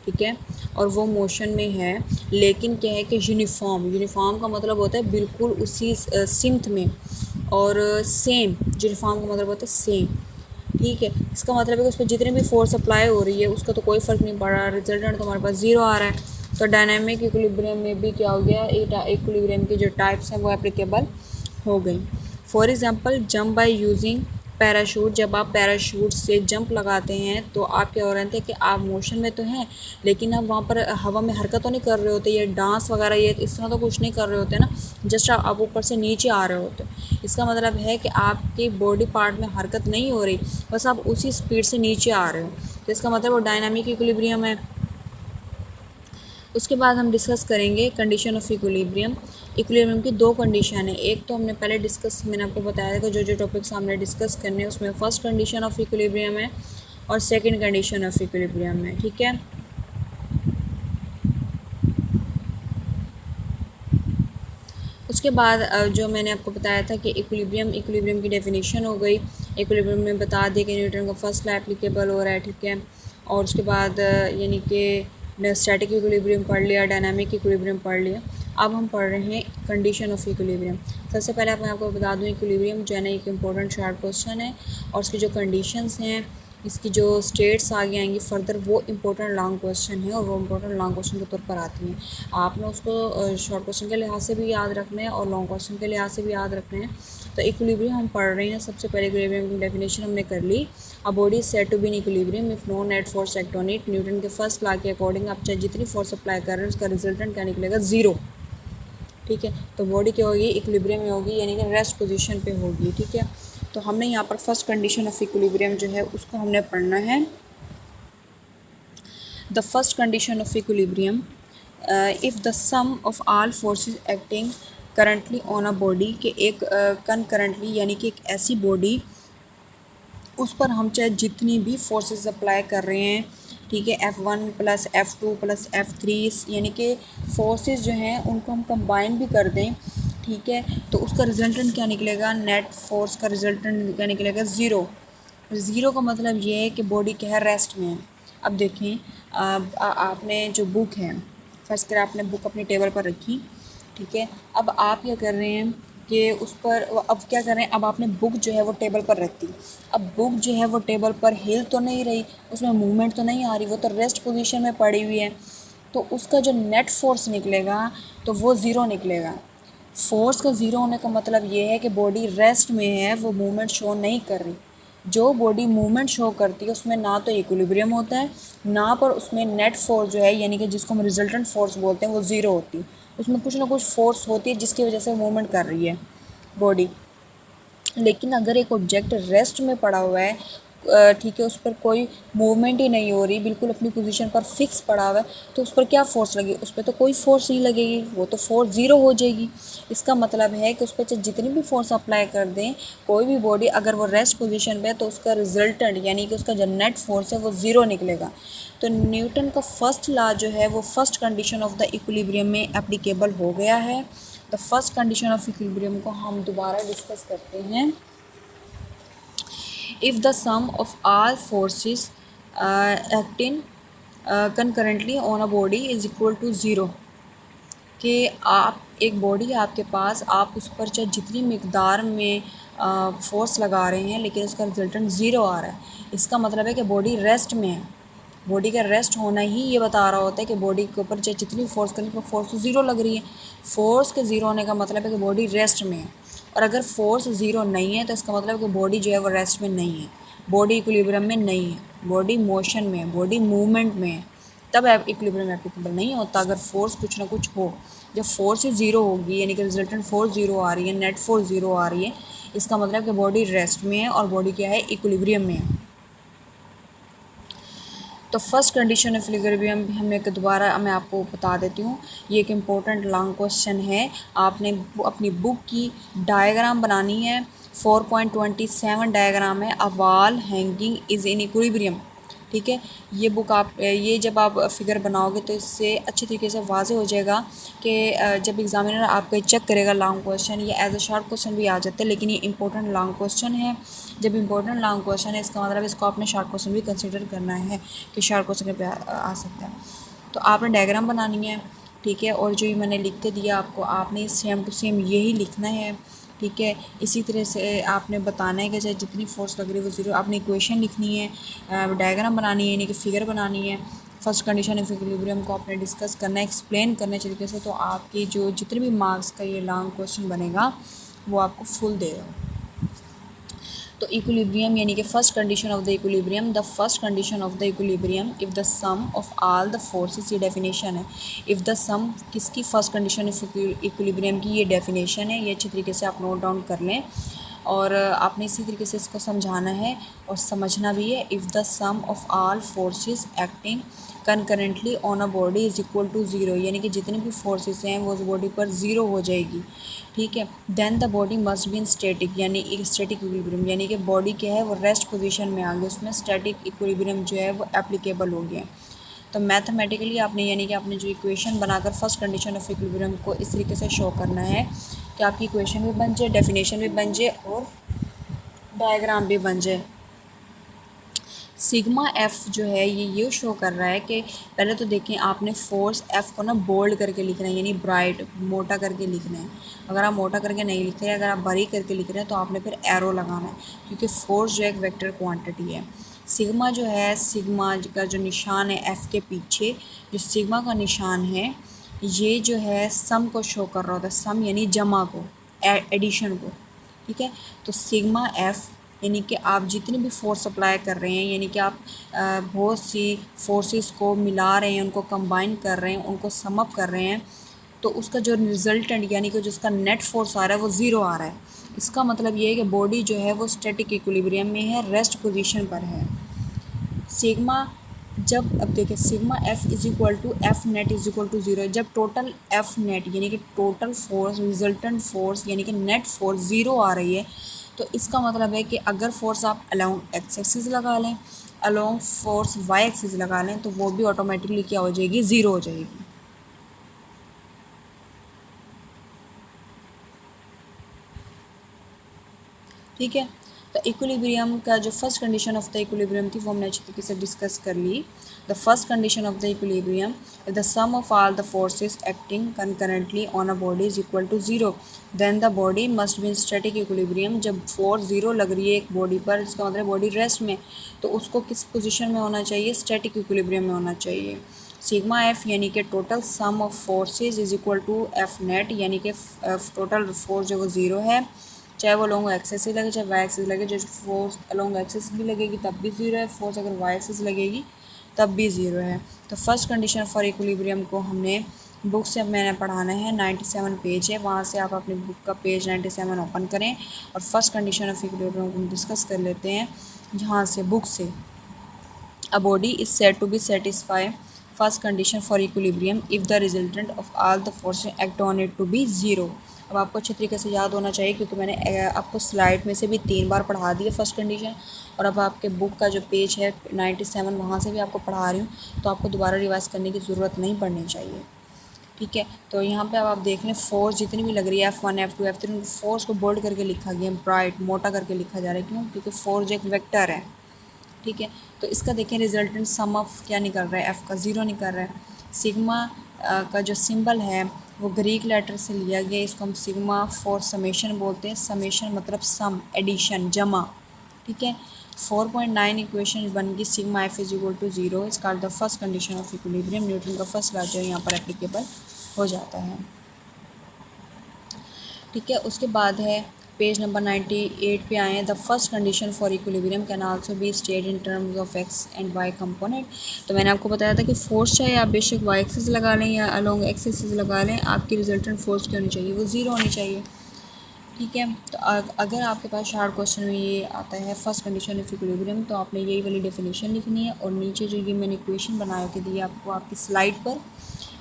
ठीक है, और वो मोशन में है, लेकिन क्या है कि यूनिफॉर्म, यूनिफॉर्म का मतलब होता है बिल्कुल उसी सिमत में, और सेम, यूनिफॉर्म का मतलब होता है सेम, ठीक है। इसका मतलब है कि उस पर जितनी भी फोर्स अप्लाई हो रही है उसका तो कोई फ़र्क नहीं पड़ रहा, रिजल्टेंट तो हमारे पास ज़ीरो आ रहा है। तो डायनामिक इक्विलिब्रियम में भी क्या हो गया, इक्विलिब्रियम की जो टाइप्स हैं वो एप्लीकेबल हो गई। For example jump by using parachute, जब आप पैराशूट से जंप लगाते हैं तो आप क्या हो रहे थे कि आप मोशन में तो हैं, लेकिन आप वहाँ पर हवा में हरकत तो नहीं कर रहे होते, ये डांस वगैरह ये इस तरह तो कुछ नहीं कर रहे होते ना, जस्ट आप ऊपर से नीचे आ रहे होते। इसका मतलब है कि आपकी बॉडी पार्ट में हरकत नहीं हो रही, बस आप उसी स्पीड से नीचे आ रहे हो, तो इसका मतलब वो डायनामिक इक्विलिब्रियम है। उसके बाद हम डिस्कस करेंगे कंडीशन ऑफ इक्विलिब्रियम। इक्विलिब्रियम की दो कंडीशन है, एक तो हमने पहले डिस्कस, मैंने आपको बताया था कि जो जो टॉपिक्स हमने डिस्कस करने हैं उसमें फर्स्ट कंडीशन ऑफ इक्विलिब्रियम है और सेकंड कंडीशन ऑफ इक्विलिब्रियम है, ठीक है। उसके बाद जो मैंने आपको बताया था कि इक्विलिब्रियम की डेफिनेशन हो गई। इक्विलिब्रियम में बता दिया कि न्यूटन का फर्स्ट लॉ एप्लीकेबल हो रहा है, ठीक है। और उसके बाद यानी कि स्टैटिक इक्विलिब्रियम पढ़ लिया, डायनामिक इक्विलिब्रियम पढ़ लिया। अब हम पढ़ रहे हैं कंडीशन ऑफ इक्विलिब्रियम। सबसे पहले मैं आपको बता दूं इक्विलिब्रियम जो है ना एक इम्पोर्टेंट शार्ट क्वेश्चन है, और उसकी जो कंडीशंस हैं, इसकी जो स्टेट्स आगे आएंगी फर्दर, वो इम्पोर्टेंट लॉन्ग क्वेश्चन है और वो इम्पोर्टेंट लॉन्ग क्वेश्चन के तौर पर आती हैं। आपने उसको शॉर्ट क्वेश्चन के लिहाज से भी याद रखना है और लॉन्ग क्वेश्चन के लिहाज से भी याद रखना है। तो इक्विलिब्रियम हम पढ़ रहे हैं। सबसे पहले इक्विलिब्रियम की डेफिनेशन हमने कर ली। A body is said to be in equilibrium if no net force act on it. Newton के फर्स्ट लॉ के अकॉर्डिंग आप चाहे जितनी फोर्स अप्लाई कर रहे हैं उसका रिजल्टेंट क्या निकलेगा, ज़ीरो, ठीक है। तो बॉडी क्या होगी, इक्विलिब्रियम में होगी, यानी कि रेस्ट पोजीशन पे होगी, ठीक है। तो हमने यहाँ पर फर्स्ट कंडीशन ऑफ इक्विलिब्रियम जो है उसको हमने पढ़ना है। The first condition of equilibrium, if the sum of all forces acting currently on a body, के एक कनकरेंटली यानी कि एक ऐसी बॉडी उस पर हम चाहे जितनी भी फोर्सेस अप्लाई कर रहे हैं, ठीक है, F1 plus F2 plus F3, यानी कि फोर्सेस जो हैं उनको हम कंबाइन भी कर दें, ठीक है, तो उसका रिजल्टेंट क्या निकलेगा, नेट फोर्स का रिजल्टेंट क्या निकलेगा, ज़ीरो। ज़ीरो का मतलब ये है कि बॉडी क्या है, रेस्ट में है। अब देखें, आपने जो बुक है, फर्स्ट कर आपने बुक अपनी टेबल पर रखी, ठीक है, अब आप क्या कर रहे हैं कि उस पर अब क्या कर रहे हैं, अब आपने बुक जो है वो टेबल पर रख दी। अब बुक जो है वो टेबल पर हिल तो नहीं रही, उसमें मूवमेंट तो नहीं आ रही, वो तो रेस्ट पोजीशन में पड़ी हुई है, तो उसका जो नेट फोर्स निकलेगा तो वो ज़ीरो निकलेगा। फोर्स का ज़ीरो होने का मतलब ये है कि बॉडी रेस्ट में है, वो मूवमेंट शो नहीं कर रही। जो बॉडी मूवमेंट शो करती है उसमें ना तो इक्विलिब्रियम होता है, ना पर उसमें नेट फोर्स जो है यानी कि जिसको हम रिजल्टेंट फोर्स बोलते हैं वो ज़ीरो होती है। उसमें कुछ ना कुछ फोर्स होती है जिसकी वजह से मूवमेंट कर रही है बॉडी। लेकिन अगर एक ऑब्जेक्ट रेस्ट में पड़ा हुआ है, ठीक है, उस पर कोई मूवमेंट ही नहीं हो रही, बिल्कुल अपनी पोजीशन पर फिक्स पड़ा हुआ है, तो उस पर क्या फ़ोर्स लगेगी, उस पर तो कोई फ़ोर्स नहीं लगेगी, वो तो फोर्स ज़ीरो हो जाएगी। इसका मतलब है कि उस पर चाहे जितनी भी फोर्स अप्लाई कर दें, कोई भी बॉडी अगर वो रेस्ट पोजीशन पे है तो उसका रिजल्टेंट यानी कि उसका जो नेट फोर्स है वो ज़ीरो निकलेगा। तो न्यूटन का फर्स्ट लॉ जो है वो first condition of the equilibrium में एप्लीकेबल हो गया है। The first condition of equilibrium को हम दोबारा डिस्कस करते हैं। If the sum of all forces acting concurrently on a body is equal to zero, कि आप एक बॉडी है आपके पास, आप उस पर चाहे जितनी मिकदार में फोर्स लगा रहे हैं लेकिन उसका रिजल्टेंट ज़ीरो आ रहा है, इसका मतलब है कि बॉडी रेस्ट में है। बॉडी का रेस्ट होना ही ये बता रहा होता है कि बॉडी के ऊपर चाहे जितनी फोर्स करें तो फोर्स तो ज़ीरो लग रही है। फोर्स के ज़ीरो होने का मतलब है कि बॉडी रेस्ट में है, और अगर फोर्स ज़ीरो नहीं है तो इसका मतलब है कि बॉडी जो है वो रेस्ट में नहीं है, बॉडी इक्विलिब्रियम में नहीं है, बॉडी मोशन में है, बॉडी मूवमेंट में है। तब इक्विलिब्रियम एप्लीकेबल नहीं होता अगर फोर्स कुछ ना कुछ हो। जब फोर्स ही ज़ीरो होगी यानी कि रिजल्टेंट फोर्स ज़ीरो आ रही है, नेट फोर्स ज़ीरो आ रही है, इसका मतलब कि बॉडी रेस्ट में है और बॉडी क्या है, इक्विलिब्रियम में है। तो फर्स्ट कंडीशन ऑफ इक्विलिब्रियम हमें दोबारा मैं आपको बता देती हूँ, ये एक इम्पोर्टेंट लॉन्ग क्वेश्चन है। आपने अपनी बुक की डायग्राम बनानी है, 4.27 डायग्राम है, a wall hanging is in equilibrium, ठीक है। ये बुक आप ये जब आप फिगर बनाओगे तो इससे अच्छी तरीके से वाज़ेह हो जाएगा कि जब एग्ज़ामिनर आपका चेक करेगा लॉन्ग क्वेश्चन, ये एज अ शॉर्ट क्वेश्चन भी आ जाते हैं, लेकिन ये इंपॉर्टेंट लॉन्ग क्वेश्चन है। जब इंपॉर्टेंट लॉन्ग क्वेश्चन है इसका मतलब इसको आपने शॉर्ट क्वेश्चन भी कंसिडर करना है कि शॉर्ट क्वेश्चन पे आ सकता है। तो आपने डायग्राम बनानी है, ठीक है, और जो ये मैंने लिख के दिया आपको, आपने सेम टू सेम यही लिखना है, ठीक है। इसी तरह से आपने बताना है कि चाहे जितनी फोर्स लग रही है वो ज़ीरो, आपने इक्वेशन लिखनी है, डायग्राम बनानी है यानी कि फ़िगर बनानी है, फर्स्ट कंडीशन ऑफ इक्विलिब्रियम को आपने डिस्कस करना है, एक्सप्लेन करने तरीके से, तो आपकी जो जितने भी मार्क्स का ये लॉन्ग क्वेश्चन बनेगा वो आपको फुल देगा। तो इक्विलिब्रियम यानी कि first condition of the equilibrium, the first condition of the equilibrium if the sum of all the forces, ये डेफिनेशन है। इफ़ द सम किसकी, फर्स्ट कंडीशन ऑफ इक्विलिब्रियम की ये डेफिनेशन है, ये अच्छी तरीके से आप नोट डाउन कर लें और आपने इसी तरीके से इसको समझाना है और समझना भी है। If the sum of all forces acting concurrently on a body is equal to zero, यानी कि जितनी भी फोर्सेस हैं वो उस बॉडी पर ज़ीरो हो जाएगी, ठीक है। Then the body must be in static, यानी एक स्टैटिक इक्विलिब्रियम, यानी कि बॉडी क्या है वो रेस्ट पोजीशन में आ गई, उसमें स्टैटिक इक्विलिब्रियम जो है वो एप्लीकेबल हो गया। तो मैथमेटिकली आपने यानी कि आपने जो इक्वेशन बनाकर फर्स्ट कंडीशन ऑफ इक्विलिब्रियम को इस तरीके से शो करना है कि आपकी इक्वेशन भी बन जाए, डेफिनेशन भी बन जाए और डायग्राम भी बन जाए। सिग्मा एफ़ जो है ये शो कर रहा है कि पहले तो देखें, आपने फोर्स एफ़ को ना बोल्ड करके लिखना है, यानी ब्राइट मोटा करके लिखना है। अगर आप मोटा करके नहीं लिख रहे, अगर आप बारीक करके लिख रहे हैं तो आपने फिर एरो लगाना है, क्योंकि फोर्स जो है एक वेक्टर क्वांटिटी है। सिग्मा जो है, सिग्मा का जो निशान है एफ़ के पीछे, जो सिग्मा का निशान है ये जो है सम को शो कर रहा होता है, सम यानी जमा को, एडिशन को, ठीक है। तो सिग्मा एफ़ यानी कि आप जितनी भी फोर्स अप्लाई कर रहे हैं, यानी कि आप बहुत सी फोर्सेस को मिला रहे हैं, उनको कंबाइन कर रहे हैं, उनको सम अप कर रहे हैं, तो उसका जो रिजल्टेंट यानी कि जिसका नेट फोर्स आ रहा है वो ज़ीरो आ रहा है। इसका मतलब ये है कि बॉडी जो है वो स्टैटिक इक्विलिब्रियम में है, रेस्ट पोजीशन पर है। सिग्मा जब, अब देखिए, sigma F is equal to F net is equal to zero, जब टोटल एफ़ नेट यानी कि टोटल फोर्स, रिजल्टेंट फोर्स यानी कि नेट फोर्स ज़ीरो आ रही है, तो इसका मतलब है कि अगर फोर्स आप अलाउंग एक्स एक्सिस लगा लें, अलोंग फोर्स वाई एक्सिस लगा लें तो वो भी ऑटोमेटिकली क्या हो जाएगी, ज़ीरो हो जाएगी। ठीक है, तो इक्विलिब्रियम का जो first condition of the equilibrium थी वो हमने अच्छी तरीके से डिस्कस कर ली। The first condition of the equilibrium, the sum of all the forces acting concurrently on a body is equal to zero, then the body must be in static equilibrium. जब force zero लग रही है एक body पर, इसका मतलब body rest में, तो उसको किस पोजिशन में होना चाहिए, स्टैटिक इक्विलिब्रियम में होना चाहिए। सिग्मा एफ यानी कि total sum of forces is equal to F net, यानी कि टोटल फोर्स जो वो ज़ीरो है, चाहे वो अलोंग एक्सेस ही लगे चाहे वाई एक्सेस लगे। जो फोर्स अलोंग एक्सेस भी लगेगी तब भी ज़ीरो है, फोर्स अगर वाई एक्सेस लगेगी तब भी ज़ीरो है। तो फर्स्ट कंडीशन फॉर इक्विलिब्रियम को हमने बुक से मैंने पढ़ाना है, 97 पेज है, वहाँ से आप अपनी बुक का पेज 97 ओपन करें और फर्स्ट कंडीशन ऑफ इक्विलिब्रियम को हम डिस्कस कर लेते हैं यहाँ से बुक से। A body is said to be satisfy first condition for equilibrium if the resultant of all the forces act on it to be zero। अब आपको अच्छे तरीके से याद होना चाहिए क्योंकि मैंने आपको स्लाइड में से भी 3 बार पढ़ा दिया फर्स्ट कंडीशन, और अब आपके बुक का जो पेज है 97 वहाँ से भी आपको पढ़ा रही हूँ, तो आपको दोबारा रिवाइज करने की ज़रूरत नहीं पड़नी चाहिए। ठीक है, तो यहाँ पे अब आप देख लें फोर्स जितनी भी लग रही है F1 F2 F3, फोर्स को बोल्ड करके लिखा गया, ब्राइट मोटा करके लिखा जा रहा है। क्यों? क्योंकि फोर्स एक वेक्टर है। ठीक है, तो इसका देखें रिजल्टेंट सम ऑफ क्या निकल रहा है, एफ़ का ज़ीरो निकल रहा है। सिग्मा का जो सिंबल है वो ग्रीक लेटर से लिया गया, इसको हम सिग्मा फॉर समेशन बोलते हैं। समेशन मतलब सम, एडिशन, जमा। ठीक है, 4.9 इक्वेशन बन गई sigma F is equal to zero. Is called the first condition of equilibrium. Newton का फर्स्ट लॉ जो है यहाँ पर एप्लीकेबल हो जाता है। ठीक है, उसके बाद है पेज नंबर 98 पे आए हैं। The first condition for equilibrium can also be state in terms of X and Y component. तो मैंने आपको बताया था कि फोर्स चाहे आप बेशक वाई एक्सिस लगा लें या अलोंग एक्सिस लगा लें, आपकी रिजल्टेंट फोर्स क्या होनी चाहिए, वो ज़ीरो होनी चाहिए। ठीक है, तो अगर आपके पास शार्ट क्वेश्चन में ये आता है फर्स्ट कंडीशन ऑफ इक्विलिब्रियम, तो आपने यही वाली डेफिनेशन लिखनी है और नीचे जो ये मैंने इक्वेशन बना के दी है आपको आपकी स्लाइड पर,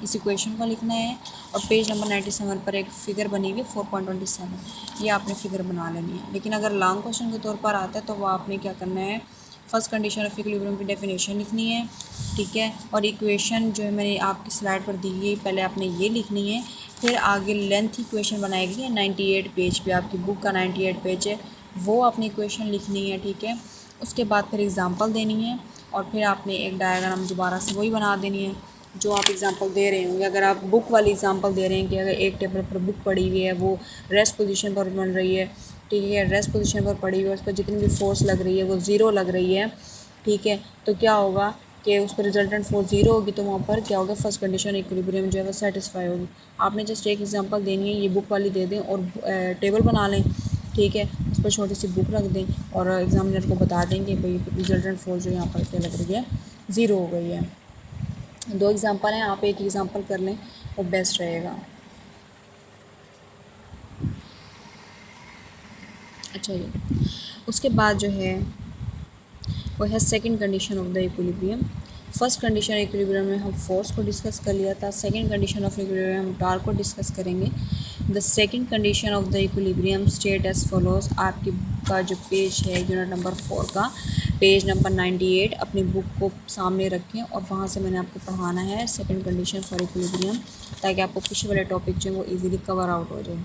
इस इक्वेशन को लिखना है। और पेज नंबर 97 पर एक फ़िगर बनी हुई है 4.27, ये आपने फ़िगर बना लेनी है। लेकिन अगर लॉन्ग क्वेश्चन के तौर पर आता है तो वो आपने क्या करना है, फर्स्ट कंडीशन ऑफ इक्विलिब्रियम की डेफिनेशन लिखनी है। ठीक है, और इक्वेशन जो है मैंने आपकी स्लाइड पर दी है, पहले आपने ये लिखनी है, फिर आगे लेंथ इक्वेशन बनाएगी है 98 पेज पे, आपकी बुक का 98 पेज है, वो अपनी इक्वेशन लिखनी है। ठीक है, उसके बाद फिर एग्ज़ाम्पल देनी है और फिर आपने एक डायग्राम दोबारा से वही बना देनी है जो आप एग्ज़ाम्पल दे रहे होंगे। अगर आप बुक वाली एग्ज़ाम्पल दे रहे हैं कि अगर एक टेबल पर बुक पड़ी हुई है, वो रेस्ट पोजीशन पर बन रही है, ठीक है, रेस्ट पोजीशन पर पड़ी हुई है, उस पर जितनी भी फोर्स लग रही है वो ज़ीरो लग रही है। ठीक है, तो क्या होगा कि उस पर रिजल्टेंट फोर्स ज़ीरो होगी, तो वहाँ पर क्या होगा, फर्स्ट कंडीशन इक्विलिब्रियम जो है वो सेटिस्फाई होगी। आपने जस्ट एक एग्जांपल देनी है, ये बुक वाली दे दें और टेबल बना लें। ठीक है, उस पर छोटी सी बुक रख दें और एग्जामिनर को बता दें कि भाई रिजल्टेंट फोर्स जो यहाँ पर क्या लग रही है, ज़ीरो हो गई है। 2 एग्जांपल हैं, आप एक एग्जांपल कर लें वो बेस्ट रहेगा। अच्छा जी, उसके बाद जो है वो है second condition of the equilibrium. First condition equilibrium में हम फोर्स को डिस्कस कर लिया था, सेकंड कंडीशन ऑफ इक्विलिब्रियम हम टॉर्क को डिस्कस करेंगे। The second condition of the equilibrium state as follows. आपकी का जो पेज है यूनिट नंबर 4 का पेज नंबर 98, अपनी बुक को सामने रखें और वहाँ से मैंने आपको पढ़ाना है सेकंड कंडीशन फॉर इक्विलिब्रियम, ताकि आपको पीछे वाले टॉपिक जो है वो ईजिली कवर आउट हो जाए।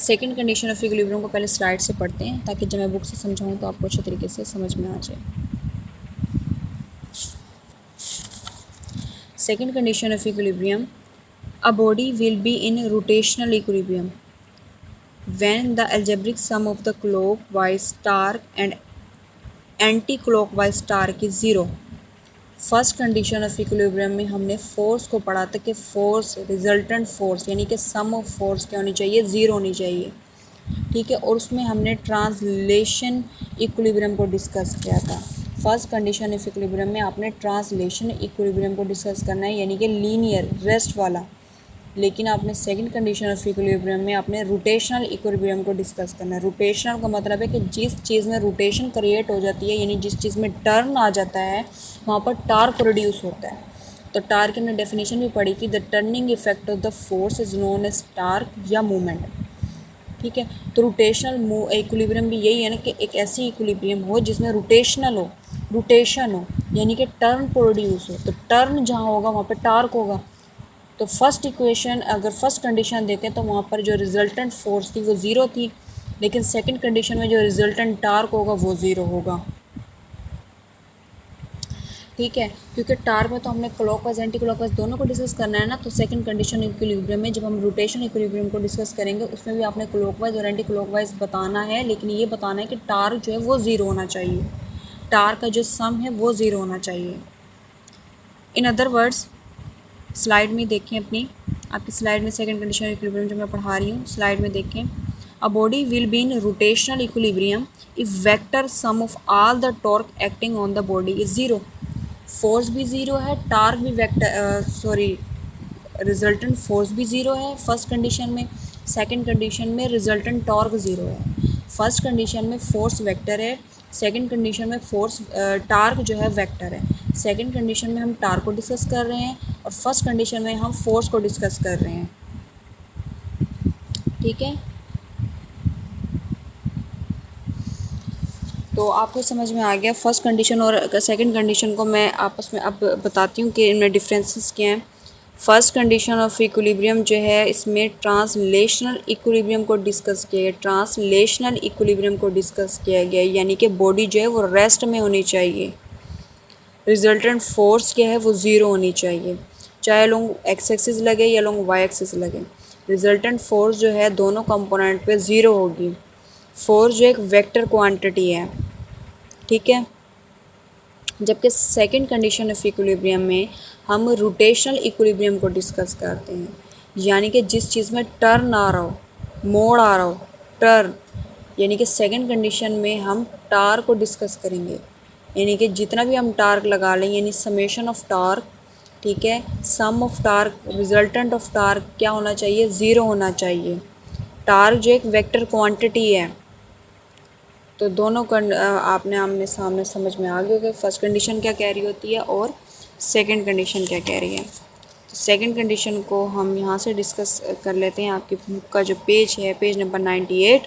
सेकंड कंडीशन ऑफ इक्विलिब्रियम को पहले स्लाइड से पढ़ते हैं ताकि जब मैं बुक से समझाऊँ तो आपको अच्छे तरीके से समझ में आ जाए। Second condition of equilibrium, a body will be in rotational equilibrium when the algebraic sum of the clockwise torque and anti-clockwise torque is zero। First condition of equilibrium में हमने फोर्स को पढ़ा था कि फोर्स रिजल्टेंट फोर्स यानी कि सम of force क्या होनी चाहिए, ज़ीरो होनी चाहिए। ठीक है, और उसमें हमने ट्रांसलेशन इक्विलिब्रियम को डिस्कस किया था। फर्स्ट कंडीशन ऑफ इक्विलिब्रियम में आपने ट्रांसलेशन इक्विलिब्रियम को डिस्कस करना है, यानी कि लीनियर रेस्ट वाला। लेकिन आपने सेकंड कंडीशन ऑफ इक्विलिब्रियम में आपने रोटेशनल इक्विलिब्रियम को डिस्कस करना है। रोटेशनल का मतलब है कि जिस चीज़ में रोटेशन क्रिएट हो जाती है, यानी जिस चीज़ में टर्न आ जाता है, वहाँ पर टार्क प्रोड्यूस होता है। तो टार्क की हमने डेफिनेशन भी पढ़ी कि the turning effect of the force is known as torque या मूवमेंट। ठीक है। तो रोटेशनल इक्विलिब्रियम भी यही है ना कि एक ऐसी इक्विलिब्रियम हो जिसमें रोटेशनल हो, रोटेशन हो, यानी कि टर्न प्रोड्यूस हो। तो टर्न जहाँ होगा वहाँ पे टार्क होगा। तो फर्स्ट इक्वेशन अगर फर्स्ट कंडीशन देखें तो वहाँ पर जो रिजल्टेंट फोर्स थी वो ज़ीरो थी, लेकिन सेकंड कंडीशन में जो रिजल्टेंट टार्क होगा वो ज़ीरो होगा। ठीक है, क्योंकि टार्क में तो हमने क्लॉकवाइज एंटी क्लॉकवाइज दोनों को डिस्कस करना है ना। तो सेकंड कंडीशन इक्विलिब्रियम में जब हम रोटेशन इक्विलिब्रियम को डिस्कस करेंगे उसमें भी आपने क्लॉकवाइज और एंटी क्लॉकवाइज बताना है, लेकिन ये बताना है कि टार्क जो है वो ज़ीरो होना चाहिए, टार्क का जो सम है वो ज़ीरो होना चाहिए। इन अदर वर्ड्स स्लाइड में देखें अपनी, आपकी स्लाइड में सेकंड कंडीशन इक्विलिब्रियम जो मैं पढ़ा रही हूँ स्लाइड में देखें। A body will be in rotational equilibrium if vector sum of all the torque acting on the body is zero. Force भी ज़ीरो है, टार्क भी रिजल्टेंट फोर्स भी ज़ीरो है फर्स्ट कंडीशन में। सेकंड कंडीशन में resultant torque zero है। First condition में force vector है, सेकंड कंडीशन में फोर्स टार्क जो है वेक्टर है। सेकंड कंडीशन में हम टार्क को डिस्कस कर रहे हैं और फर्स्ट कंडीशन में हम फोर्स को डिस्कस कर रहे हैं। ठीक है, तो आपको समझ में आ गया। फर्स्ट कंडीशन और सेकंड कंडीशन को मैं आपस में अब बताती हूँ कि इनमें डिफरेंसेस क्या हैं। फर्स्ट कंडीशन ऑफ इक्विलिब्रियम जो है इसमें ट्रांसलेशनल इक्विलिब्रियम को डिस्कस किया गया, ट्रांसलेशनल इक्विलिब्रियम को डिस्कस किया गया, यानी कि बॉडी जो है वो रेस्ट में होनी चाहिए। रिजल्टेंट फोर्स क्या है वो ज़ीरो होनी चाहिए, चाहे लोग एक्स एक्सिस लगे या लोग वाई एक्सिस लगे। रिजल्टेंट फोर्स जो है दोनों कंपोनेंट पे ज़ीरो होगी। फोर्स जो एक वेक्टर क्वांटिटी है, ठीक है। जबकि सेकंड कंडीशन ऑफ इक्विलिब्रियम में हम रोटेशनल इक्विलिब्रियम को डिस्कस करते हैं, यानी कि जिस चीज़ में टर्न आ रहा हो, मोड़ आ रहा हो, टर्न, यानी कि सेकंड कंडीशन में हम टार्क को डिस्कस करेंगे, यानी कि जितना भी हम टार्क लगा लें यानी समेशन ऑफ टार्क, ठीक है, sum of torque, resultant of torque क्या होना चाहिए, ज़ीरो होना चाहिए। टार्क जो एक वेक्टर क्वांटिटी है। तो दोनों आपने आमने सामने समझ में आ गया कि फर्स्ट कंडीशन क्या कह रही होती है और सेकंड कंडीशन क्या कह रही है। तो सेकंड कंडीशन को हम यहाँ से डिस्कस कर लेते हैं। आपकी बुक का जो पेज है, पेज नंबर 98,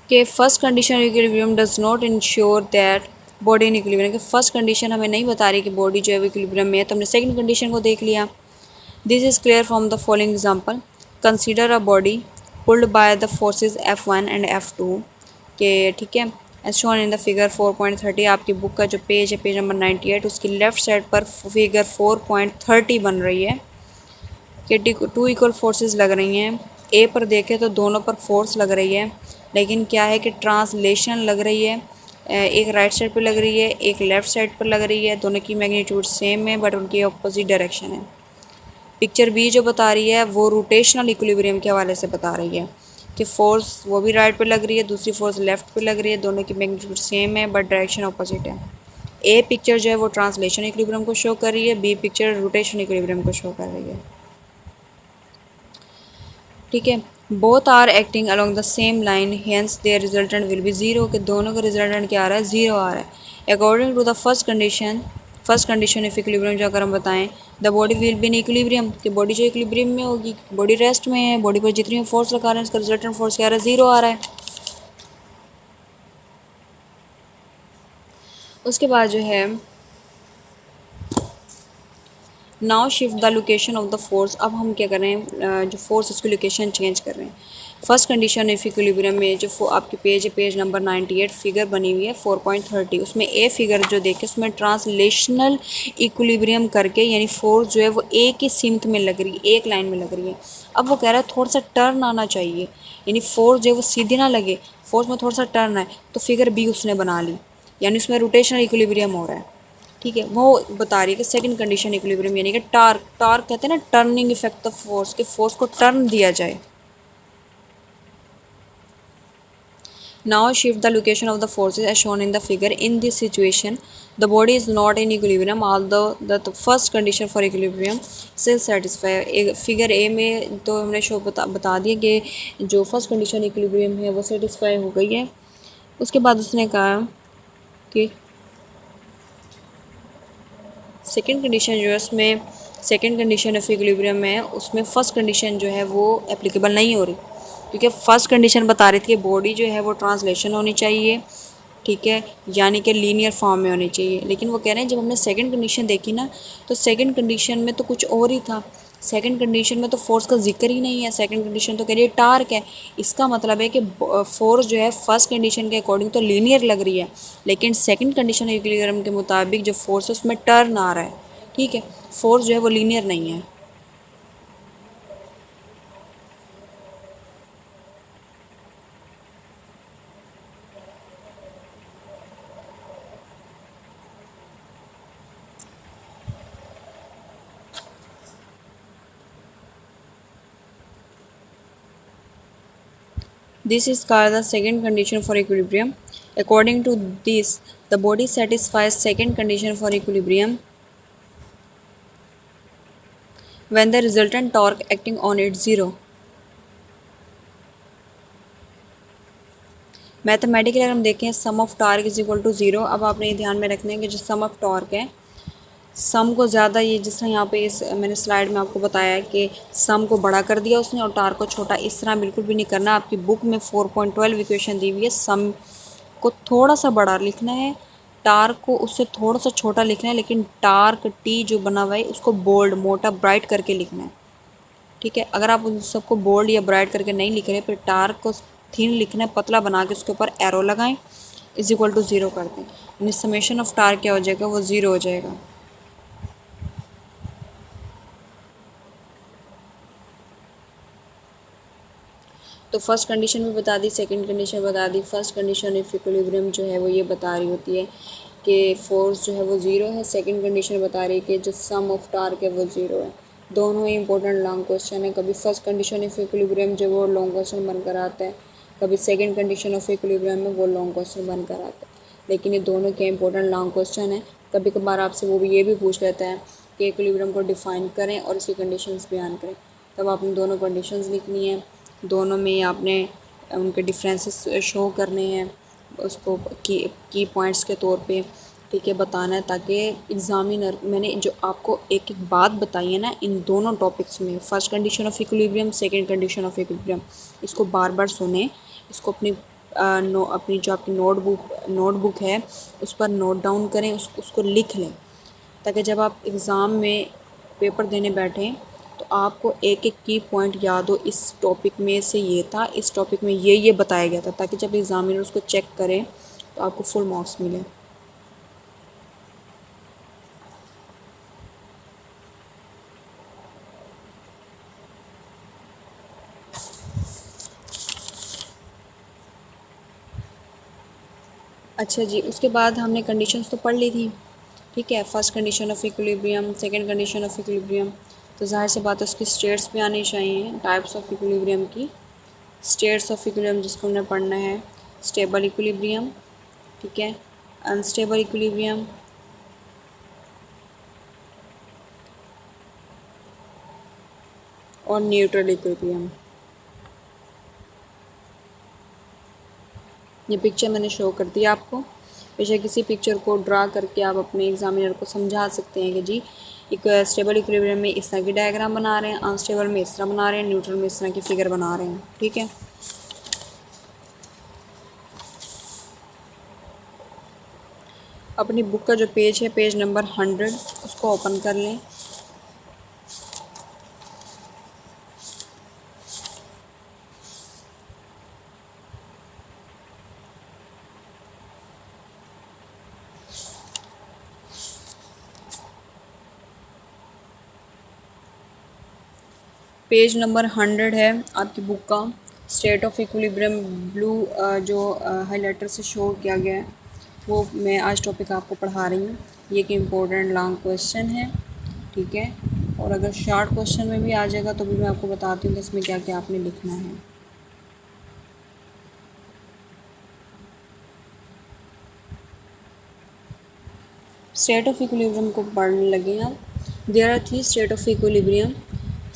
कि first condition equilibrium does not ensure that body in equilibrium, कि फर्स्ट कंडीशन हमें नहीं बता रही कि बॉडी जो है इक्विलिब्रियम में है। तो हमने सेकंड कंडीशन को देख लिया। This is clear from the following example. Consider a body pulled by the forces F1 and F2 के, ठीक है, as shown in the figure 4.30। आपकी बुक का जो पेज है, पेज नंबर 98, उसकी लेफ्ट साइड पर फिगर 4.30 बन रही है कि टू इक्वल फोर्सेस लग रही हैं। ए पर देखें तो दोनों पर फोर्स लग रही है, लेकिन क्या है कि ट्रांसलेशन लग रही है। एक राइट साइड पर लग रही है, एक लेफ़्ट साइड पर लग रही है। दोनों की मैग्नीट्यूड सेम है बट उनकी अपोजिट डायरेक्शन है। पिक्चर बी जो बता रही है वो रोटेशनल इक्विलिब्रियम के हवाले से बता रही है कि फोर्स वो भी राइट पे लग रही है, दूसरी फोर्स लेफ़्ट पे लग रही है, दोनों की मैग्नीट्यूड सेम है बट डायरेक्शन अपोजिट है। ए पिक्चर जो है वो ट्रांसलेशन इक्विलिब्रियम को शो कर रही है, बी पिक्चर रोटेशन इक्विलिब्रियम को शो कर रही है। ठीक है, both are acting along the same line, hence their resultant will be zero, कि दोनों का रिजल्टेंट क्या आ रहा है, ज़ीरो आ रहा है। According to the first condition of equilibrium जो अगर हम बताएं, the body will be in equilibrium, कि बॉडी जो इक्विलिब्रियम में होगी, बॉडी रेस्ट में है, बॉडी पर जितनी फोर्स लगा रहे हैं उसका रिजल्टेंट फोर्स क्या आ रहा है, ज़ीरो आ रहा है। उसके बाद जो है now shift the location of the force. अब हम क्या कर रहे हैं, जो फोर्स उसकी लोकेशन चेंज कर रहे हैं। फर्स्ट कंडीशन ऑफ इक्विलिब्रियम में जो आपकी पेज है, पेज नंबर 98, फिगर बनी हुई है 4.30, उसमें ए फिगर जो देखे उसमें ट्रांसलेशनल इक्विलिब्रियम करके, यानी फोर्स जो है वो एक ही सिमत में लग रही है, एक लाइन में लग रही है। अब वो कह रहा है थोड़ा सा टर्न आना चाहिए, यानी फोर्स जो है वो सीधी ना लगे, फोर्स में थोड़ा सा टर्न आए। तो फिगर बी उसने बना ली, यानी उसमें रोटेशनल इक्विलिब्रियम हो रहा है। ठीक है, वो बता रही है कि सेकंड कंडीशन इक्विलिब्रियम, यानी कि टार्क कहते हैं ना, टर्निंग इफेक्ट ऑफ फोर्स, के फोर्स को टर्न दिया जाए। Now shift the location of the forces as shown in the figure. In this situation the body is not in equilibrium although the first condition for equilibrium से satisfy. Figure A में तो हमने बता दिया कि जो फर्स्ट कंडीशन इक्विलिब्रियम है वो सेटिस्फाई हो गई है। उसके बाद उसने कहा कि सेकेंड कंडीशन जो है उसमें सेकेंड कंडीशन ऑफ इक्विलिब्रियम है उसमें फर्स्ट कंडीशन जो है वो एप्लीकेबल नहीं हो रही, क्योंकि फर्स्ट कंडीशन बता रही थी कि बॉडी जो है वो ट्रांसलेशन होनी चाहिए, ठीक है, यानी कि लीनियर फॉर्म में होनी चाहिए। लेकिन वो कह रहे हैं जब हमने सेकंड कंडीशन देखी ना, तो सेकंड कंडीशन में तो कुछ और ही था। सेकंड कंडीशन में तो फोर्स का जिक्र ही नहीं है। सेकंड कंडीशन तो कह रही है टार्क है। इसका मतलब है कि फोर्स जो है फर्स्ट कंडीशन के अकॉर्डिंग तो लीनियर लग रही है, लेकिन सेकंड कंडीशन इक्विलिब्रियम के मुताबिक जो फोर्स है उसमें टर्न आ रहा है, ठीक है, फोर्स जो है वो लीनियर नहीं है। This is called the second condition for equilibrium. According to this, the body satisfies second condition for equilibrium when the resultant torque acting on it zero. Mathematically अगर हम देखें sum of torque is equal to zero. अब आपने ये ध्यान में रखना है कि जो सम ऑफ टॉर्क है, सम को ज़्यादा, ये जिस तरह यहाँ पे इस मैंने स्लाइड में आपको बताया है कि सम को बड़ा कर दिया उसने और टार्क को छोटा, इस तरह बिल्कुल भी नहीं करना। आपकी बुक में 4.12 इक्वेशन दी हुई है, सम को थोड़ा सा बड़ा लिखना है, टार्क को उससे थोड़ा सा छोटा लिखना है, लेकिन टार्क टी जो बना हुआ है उसको बोल्ड मोटा ब्राइट करके लिखना है, ठीक है। अगर आप उन सबको बोल्ड या ब्राइट करके नहीं लिख रहे, फिर टार्क को थिन लिखना है, पतला बना के उसके ऊपर एरो लगाएं, इज इक्वल टू ज़ीरो कर दें, यानी समेशन ऑफ टार्क क्या हो जाएगा, वो ज़ीरो हो जाएगा। तो फर्स्ट कंडीशन भी बता दी, सेकंड कंडीशन बता दी। फर्स्ट कंडीशन ऑफ इक्विलिब्रियम जो है वो ये बता रही होती है कि फोर्स जो है वो ज़ीरो है। सेकंड कंडीशन बता रही है कि जो सम ऑफ टार्क है वो ज़ीरो है। दोनों ही इंपॉर्टेंट लॉन्ग क्वेश्चन है। कभी फर्स्ट कंडीशन ऑफ इक्विलिब्रियम जो वो लॉन्ग क्वेश्चन बनकर आता है, कभी सेकंड कंडीशन ऑफ इक्विलिब्रियम में वो लॉन्ग क्वेश्चन बनकर आता है, लेकिन ये दोनों के इंपॉर्टेंट लॉन्ग क्वेश्चन है। कभी कभार आपसे वो भी ये भी पूछ लेता है कि इक्विलिब्रियम को डिफाइन करें और इसकी कंडीशंस बयान करें, तब आपने दोनों कंडीशंस लिखनी है, दोनों में आपने उनके डिफरेंसेस शो करने हैं, उसको की पॉइंट्स के तौर पे, ठीक है, बताना है, ताकि एग्जामिनर, मैंने जो आपको एक एक बात बताई है ना इन दोनों टॉपिक्स में, first condition of equilibrium, second condition of equilibrium, इसको बार बार सुने, इसको अपनी जो आपकी नोटबुक है उस पर नोट डाउन करें, उसको लिख लें, ताकि जब आप एग्ज़ाम में पेपर देने बैठें तो आपको एक एक की पॉइंट याद हो, इस टॉपिक में से ये था, इस टॉपिक में ये बताया गया था, ताकि जब एग्ज़ामिनर उसको चेक करें तो आपको फुल मार्क्स मिले। अच्छा जी, उसके बाद हमने कंडीशंस तो पढ़ ली थी, ठीक है, first condition of equilibrium, second condition of equilibrium, तो जाहिर सी बात है उसकी स्टेट्स भी आनी चाहिए, टाइप्स ऑफ इक्विलिब्रियम की। स्टेट्स ऑफ इक्विलिब्रियम जिसको हमने पढ़ना है, स्टेबल इक्विलिब्रियम, ठीक है, अनस्टेबल इक्विलिब्रियम, और न्यूट्रल इक्विलिब्रियम। ये पिक्चर मैंने शो कर दिया आपको। बेशक किसी पिक्चर को ड्रा करके आप अपने एग्जामिनर को समझा सकते हैं कि जी एक स्टेबल इक्विलिब्रियम में इस तरह की डायग्राम बना रहे हैं, अनस्टेबल में इस तरह बना रहे हैं, न्यूट्रल में इस तरह की फिगर बना रहे हैं, ठीक है। अपनी बुक का जो पेज है, पेज नंबर 100, उसको ओपन कर लें। पेज नंबर 100 है आपकी बुक का। स्टेट ऑफ इक्विलिब्रियम ब्लू जो हाईलाइटर से शो किया गया है, वो मैं आज टॉपिक आपको पढ़ा रही हूँ। ये कि इम्पोर्टेंट लॉन्ग क्वेश्चन है, ठीक है, और अगर शॉर्ट क्वेश्चन में भी आ जाएगा तो भी मैं आपको बताती हूँ कि इसमें क्या क्या आपने लिखना है। स्टेट ऑफ इक्विलिब्रियम को पढ़ने लगे हम। There are 3 state of equilibrium: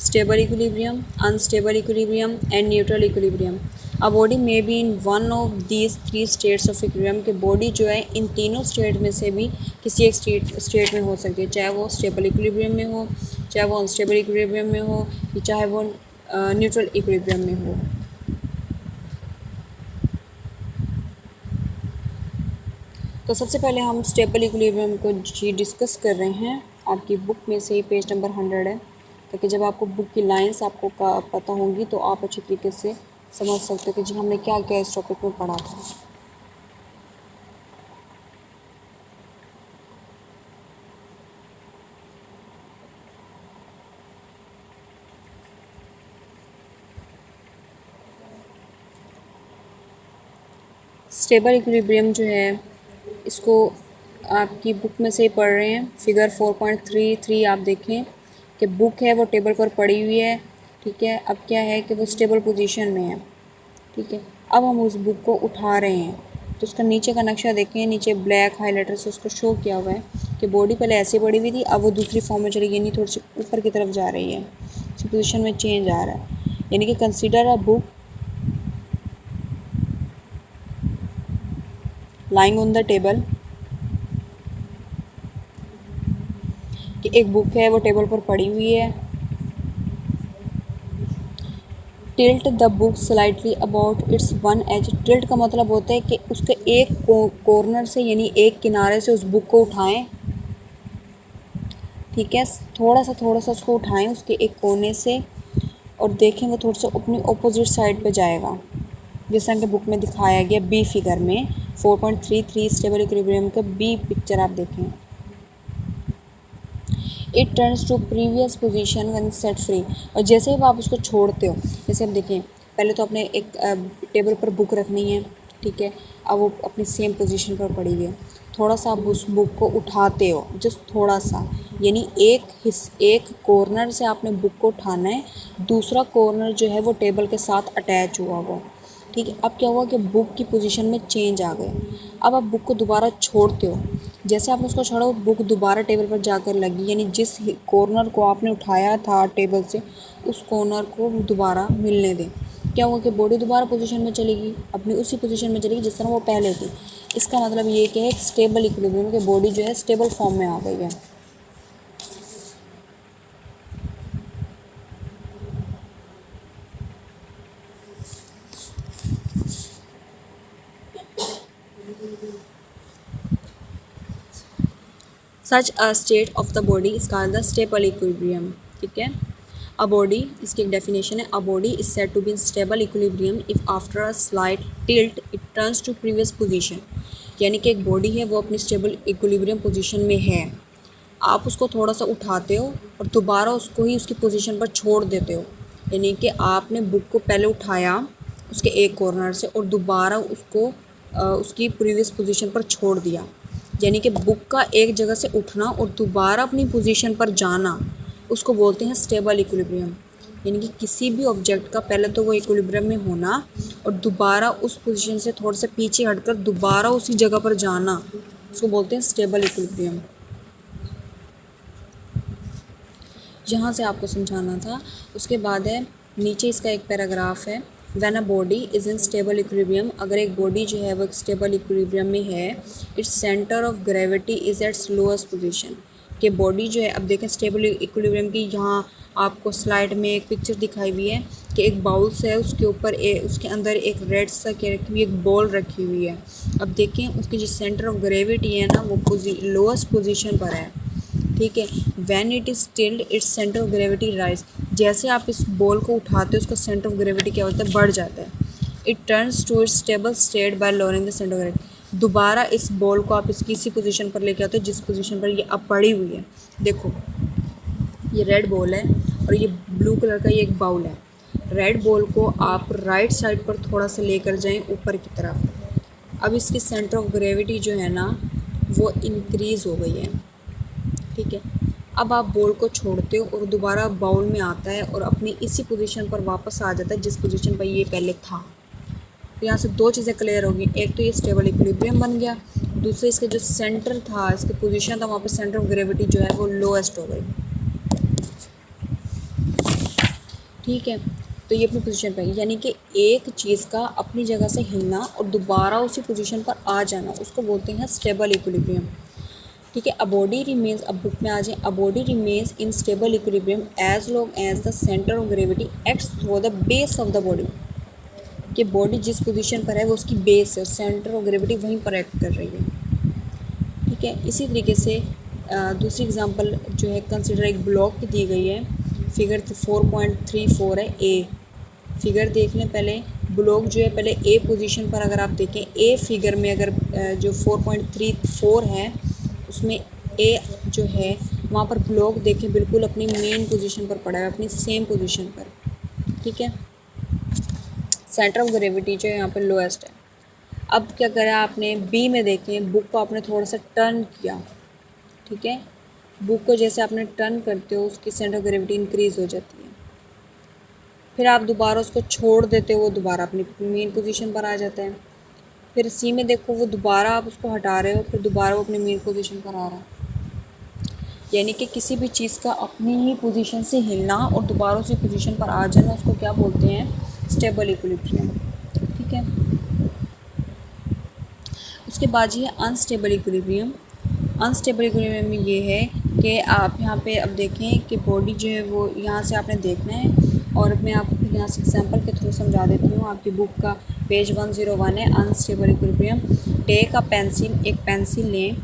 stable equilibrium, unstable equilibrium and neutral equilibrium. A body may be in one of these 3 states of equilibrium, के बॉडी जो है इन तीनों स्टेट में से भी किसी एक स्टेट में हो सकती है, चाहे वो स्टेबल इक्विलिब्रियम में हो, चाहे वो अनस्टेबल इक्विलिब्रियम में हो या चाहे वो न्यूट्रल इक्विलिब्रियम में हो। तो सबसे पहले हम स्टेबल इक्विलिब्रियम को जी डिस्कस कर रहे हैं। आपकी बुक में से ही पेज नंबर 100 है, ताकि जब आपको बुक की लाइंस आपको पता होंगी तो आप अच्छी तरीके से समझ सकते हो कि जी हमने क्या क्या इस टॉपिक में पढ़ा था। स्टेबल इक्विलिब्रियम जो है इसको आपकी बुक में से ही पढ़ रहे हैं। फिगर 4.33 आप देखें कि बुक है वो टेबल पर पड़ी हुई है, ठीक है। अब क्या है कि वो स्टेबल पोजीशन में है, ठीक है। अब हम उस बुक को उठा रहे हैं तो उसका नीचे का नक्शा देखें, नीचे ब्लैक हाईलाइटर से उसको शो किया हुआ है कि बॉडी पहले ऐसे पड़ी हुई थी, अब वो दूसरी फॉर्म में चली गई, यानी थोड़ी सी ऊपर की तरफ जा रही है, उसकी पोजीशन में चेंज आ रहा है। यानी कि consider a book lying on the table, कि एक बुक है वो टेबल पर पड़ी हुई है। Tilt the book slightly about its one edge. Tilt का मतलब होता है कि उसके एक कॉर्नर से यानी एक किनारे से उस बुक को उठाएं, ठीक है। थोड़ा सा उसको उठाएं उसके एक कोने से और देखें वो थोड़ा सा अपनी ऑपोजिट साइड पे जाएगा, जैसा कि बुक में दिखाया गया बी फिगर में 4.33 स्टेबल इक्विलिब्रियम का बी पिक्चर आप देखें। It turns to previous position when set free. और जैसे ही आप उसको छोड़ते हो, जैसे आप देखें पहले तो आपने एक टेबल पर बुक रखनी है, ठीक है। अब वो अपनी सेम पोजीशन पर पड़ी हुई है, थोड़ा सा आप उस बुक को उठाते हो, जस्ट थोड़ा सा, यानी एक कॉर्नर से आपने बुक को उठाना है, दूसरा कॉर्नर जो है वो टेबल के साथ अटैच हुआ वो, ठीक है। अब क्या हुआ कि बुक की पोजीशन में चेंज आ गए। अब आप बुक को दोबारा छोड़ते हो, जैसे आपने उसको छोड़ा बुक दोबारा टेबल पर जाकर लगी, यानी जिस कॉर्नर को आपने उठाया था टेबल से उस कॉर्नर को दोबारा मिलने दें। क्या हुआ कि बॉडी दोबारा पोजीशन में चलेगी, अपनी उसी पोजीशन में चलेगी जिस तरह वो पहले थी। इसका मतलब ये कि एक स्टेबल इक्विलिब्रियम की बॉडी जो है स्टेबल फॉर्म में आ गई है। Such a state of the body is called the stable equilibrium, ठीक है। अ बॉडी, इसकी एक डेफिनेशन है, a body is said to be in stable equilibrium if after a slight tilt it turns to previous position. यानी कि एक body है वो अपनी स्टेबल इक्विलिब्रियम पोजीशन में है, आप उसको थोड़ा सा उठाते हो और दोबारा उसको ही उसकी पोजीशन पर छोड़ देते हो। यानी कि आपने बुक को पहले उठाया उसके एक कॉर्नर से और दोबारा उसको उसकी प्रीवियस पोजीशन पर छोड़ दिया। यानी कि बुक का एक जगह से उठना और दोबारा अपनी पोजीशन पर जाना, उसको बोलते हैं स्टेबल इक्विलिब्रियम। यानी कि किसी भी ऑब्जेक्ट का पहले तो वो इक्विलिब्रियम में होना और दोबारा उस पोजीशन से थोड़ा सा पीछे हटकर दोबारा उसी जगह पर जाना, उसको बोलते हैं स्टेबल इक्विलिब्रियम। यहाँ से आपको समझाना था। उसके बाद है नीचे इसका एक पैराग्राफ है, when a body is in stable equilibrium. अगर एक बॉडी जो है वो एक स्टेबल इक्विलिब्रियम में है, its centre of gravity is at its lowest position. कि बॉडी जो है, अब देखें स्टेबल इक्विलिब्रियम की यहाँ आपको स्लाइड में एक पिक्चर दिखाई हुई है कि एक बाउल से है, उसके ऊपर उसके अंदर एक रेड सा क्या रखी हुई, एक बॉल रखी हुई है। अब देखें उसकी जो सेंटर ऑफ ग्रेविटी है ना वो लोएस्ट पोजीशन पर है, ठीक है। When it is tilde it's centre of gravity rise. जैसे आप इस बॉल को उठाते हो उसका सेंटर ऑफ ग्रेविटी क्या होता है, बढ़ जाता है। It turns to its stable state by lowering the centre of gravity. दोबारा इस बॉल को आप इसकी इसी पोजीशन पर लेके आते हो जिस पोजीशन पर ये अब पड़ी हुई है। देखो ये रेड बॉल है और ये ब्लू कलर का ये एक बाउल है। रेड बॉल को आप राइट साइड पर थोड़ा सा लेकर जाएं ऊपर की तरफ। अब इसकी सेंटर ऑफ ग्रेविटी जो है ना वो इंक्रीज़ हो गई है, ठीक है। अब आप बॉल को छोड़ते हो और दोबारा बाउल में आता है और अपनी इसी पोजीशन पर वापस आ जाता है जिस पोजीशन पर ये पहले था। तो यहाँ से दो चीज़ें क्लियर होगी, एक तो ये स्टेबल इक्विलिब्रियम बन गया, दूसरे इसके जो सेंटर था, इसकी पोजीशन था, वहाँ पे सेंटर ऑफ ग्रेविटी जो है वो लोएस्ट हो गई, ठीक है। तो ये अपनी पोजीशन पर, यानी कि एक चीज़ का अपनी जगह से हिलना और दोबारा उसी पोजीशन पर आ जाना उसको बोलते हैं स्टेबल इक्विलिब्रियम। ठीक है। अ बॉडी रिमेन्स, अब बुक में आ जाए, a body remains in stable equilibrium as long as the centre of gravity acts through the base of the body. कि बॉडी जिस पोजीशन पर है वो उसकी बेस है, सेंटर ऑफ ग्रेविटी वहीं पर एक्ट कर रही है। ठीक है। इसी तरीके से दूसरी एग्जांपल जो है, कंसिडर एक ब्लॉक की दी गई है, फिगर 4.34 है ए। फिगर देख लें पहले। ब्लॉक जो है पहले ए पोजीशन पर, अगर आप देखें ए फिगर में, अगर जो 4.34 है उसमें ए जो है वहाँ पर ब्लॉक देखें बिल्कुल अपनी मेन पोजीशन पर पड़ा है, अपनी सेम पोजीशन पर। ठीक है। सेंटर ऑफ ग्रेविटी जो है यहाँ पर लोएस्ट है। अब क्या करा आपने, बी में देखें, बुक को आपने थोड़ा सा टर्न किया। ठीक है। बुक को जैसे आपने टर्न करते हो उसकी सेंटर ऑफ ग्रेविटी इंक्रीज हो जाती है। फिर आप दोबारा उसको छोड़ देते हो, वो दोबारा अपनी मेन पोजीशन पर आ जाता है। फिर सी में देखो, वो दोबारा आप उसको हटा रहे हो, फिर दोबारा वो अपनी मेन पोजीशन पर आ रहा है। यानी कि किसी भी चीज़ का अपनी ही पोजीशन से हिलना और दोबारा उसी पोजीशन पर आ जाना, उसको क्या बोलते हैं, स्टेबल इक्विलिब्रियम। ठीक है। उसके बाद ये अनस्टेबल इक्विलिब्रियम। अनस्टेबल इक्विलिब्रियम में ये है कि आप यहाँ पे अब देखें कि बॉडी जो है वो यहाँ से आपने देखना है, और मैं आपको यहाँ से एग्जांपल के थ्रू समझा देती हूँ। आपकी बुक का पेज 101 है, unstable equilibrium. Take a pencil, एक पेंसिल लें,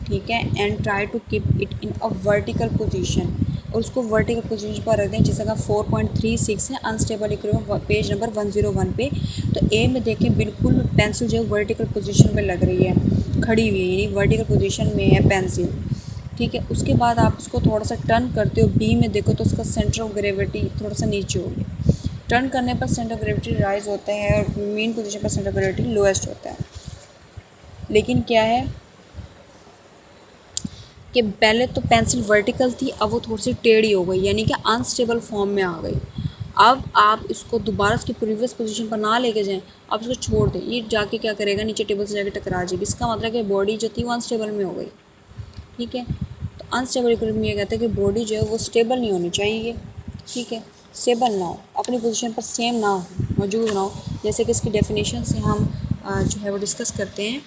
ठीक है, and try to keep it in a vertical position, और उसको वर्टिकल पोजीशन पर रख दें, जैसे का 4.36 है अनस्टेबल इक्विलिब्रियम, पेज नंबर 101 पे। तो ए में देखें बिल्कुल पेंसिल जो है वर्टिकल पोजीशन पे लग रही है, खड़ी हुई है, यानी वर्टिकल पोजीशन में है पेंसिल। ठीक है। उसके बाद आप उसको थोड़ा सा टर्न करते हो, बी में देखो तो उसका सेंटर ऑफ ग्रेविटी थोड़ा सा नीचे हो गया। टर्न करने पर सेंटर ऑफ ग्रेविटी राइज होता है और मेन पोजीशन पर सेंटर ऑफ ग्रेविटी लोएस्ट होता है। लेकिन क्या है कि पहले तो पेंसिल वर्टिकल थी, अब वो थोड़ी सी टेढ़ी हो गई, यानी कि अनस्टेबल फॉर्म में आ गई। अब आप इसको दोबारा उसकी प्रीवियस पोजीशन पर ना लेके जाएं, आप इसको छोड़ दें, ये जाके क्या करेगा, नीचे टेबल से जाके टकरा जाएगी। इसका मतलब कि बॉडी जो थी वो अनस्टेबल में हो गई। ठीक है। तो अनस्टेबल इक्विलिब्रियम ये कहते हैं कि बॉडी जो है वो स्टेबल नहीं होनी चाहिए। ठीक है। स्टेबल ना हो, अपनी पोजीशन पर सेम ना हो, मौजूद ना हो। जैसे कि इसकी डेफिनेशन से हम जो है वो डिस्कस करते हैं।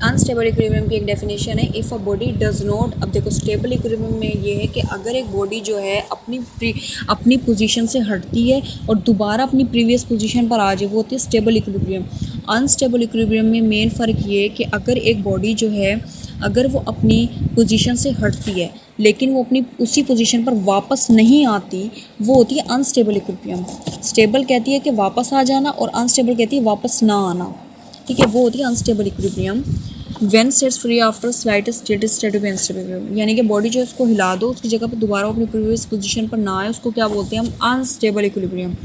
अनस्टेबल इक्विलिब्रियम की एक डेफिनेशन है, if a body does not, अब देखो स्टेबल इक्विलिब्रियम में ये है कि अगर एक बॉडी जो है अपनी पोजीशन से हटती है और दोबारा अपनी प्रीवियस पोजीशन पर आ जाए, वो होती है स्टेबल इक्विलिब्रियम। अनस्टेबल इक्विलिब्रियम में मेन फ़र्क ये है कि अगर एक बॉडी जो है, अगर वो अपनी पोजीशन से हटती है लेकिन वो अपनी उसी पोजीशन पर वापस नहीं आती, वो होती है अनस्टेबल इक्विलिब्रियम। स्टेबल कहती है कि वापस आ जाना, और अनस्टेबल कहती है वापस ना आना। ठीक है। वो होती है unstable equilibrium. When sets free after slightest state of unstable, यानी कि बॉडी जो है उसको हिला दो, उसकी जगह पर दोबारा अपनी प्रीवियस पोजीशन पर ना आए, उसको क्या बोलते हैं हम, अनस्टेबल इक्विलिब्रियम।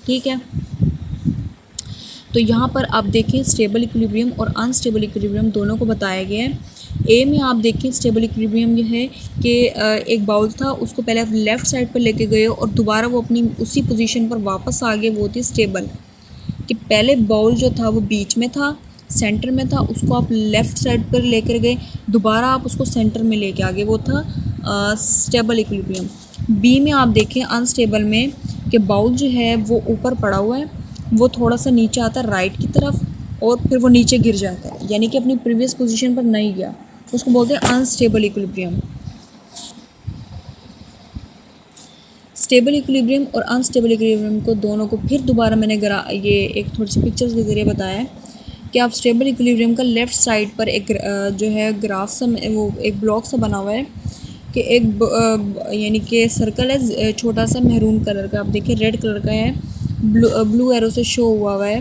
ठीक है। तो यहाँ पर आप देखें स्टेबल इक्विलिब्रियम और अनस्टेबल इक्विलिब्रियम दोनों को बताया गया है। ए में आप देखें स्टेबल इक्विलिब्रियम ये है कि एक बाउल था, उसको पहले आप लेफ़्ट साइड पर लेके गए और दोबारा वो अपनी उसी पोजीशन पर वापस आ गए, वो होती है स्टेबल। कि पहले बाउल जो था वो बीच में था, सेंटर में था, उसको आप लेफ़्ट साइड पर लेकर गए, दोबारा आप उसको सेंटर में लेके आ गए, वो था स्टेबल इक्विलिब्रियम। बी में आप देखें अनस्टेबल में कि बाउल जो है वो ऊपर पड़ा हुआ है, वो थोड़ा सा नीचे आता है राइट की तरफ, और फिर वो नीचे गिर जाता है, यानी कि अपनी प्रीवियस पोजीशन पर नहीं गया, उसको बोलते हैं अनस्टेबल इक्विलिब्रियम। स्टेबल इक्विलिब्रियम और अनस्टेबल इक्विलिब्रियम को दोनों को फिर दोबारा मैंने ये एक थोड़ी सी पिक्चर्स के ज़रिए बताया है कि आप स्टेबल इक्विलिब्रियम का लेफ़्ट साइड पर एक जो है ग्राफ सा, वो एक ब्लॉक सा बना हुआ है कि एक यानी कि सर्कल है छोटा सा महरून कलर का, आप देखिए रेड कलर का है, ब्लू एरो से शो हुआ है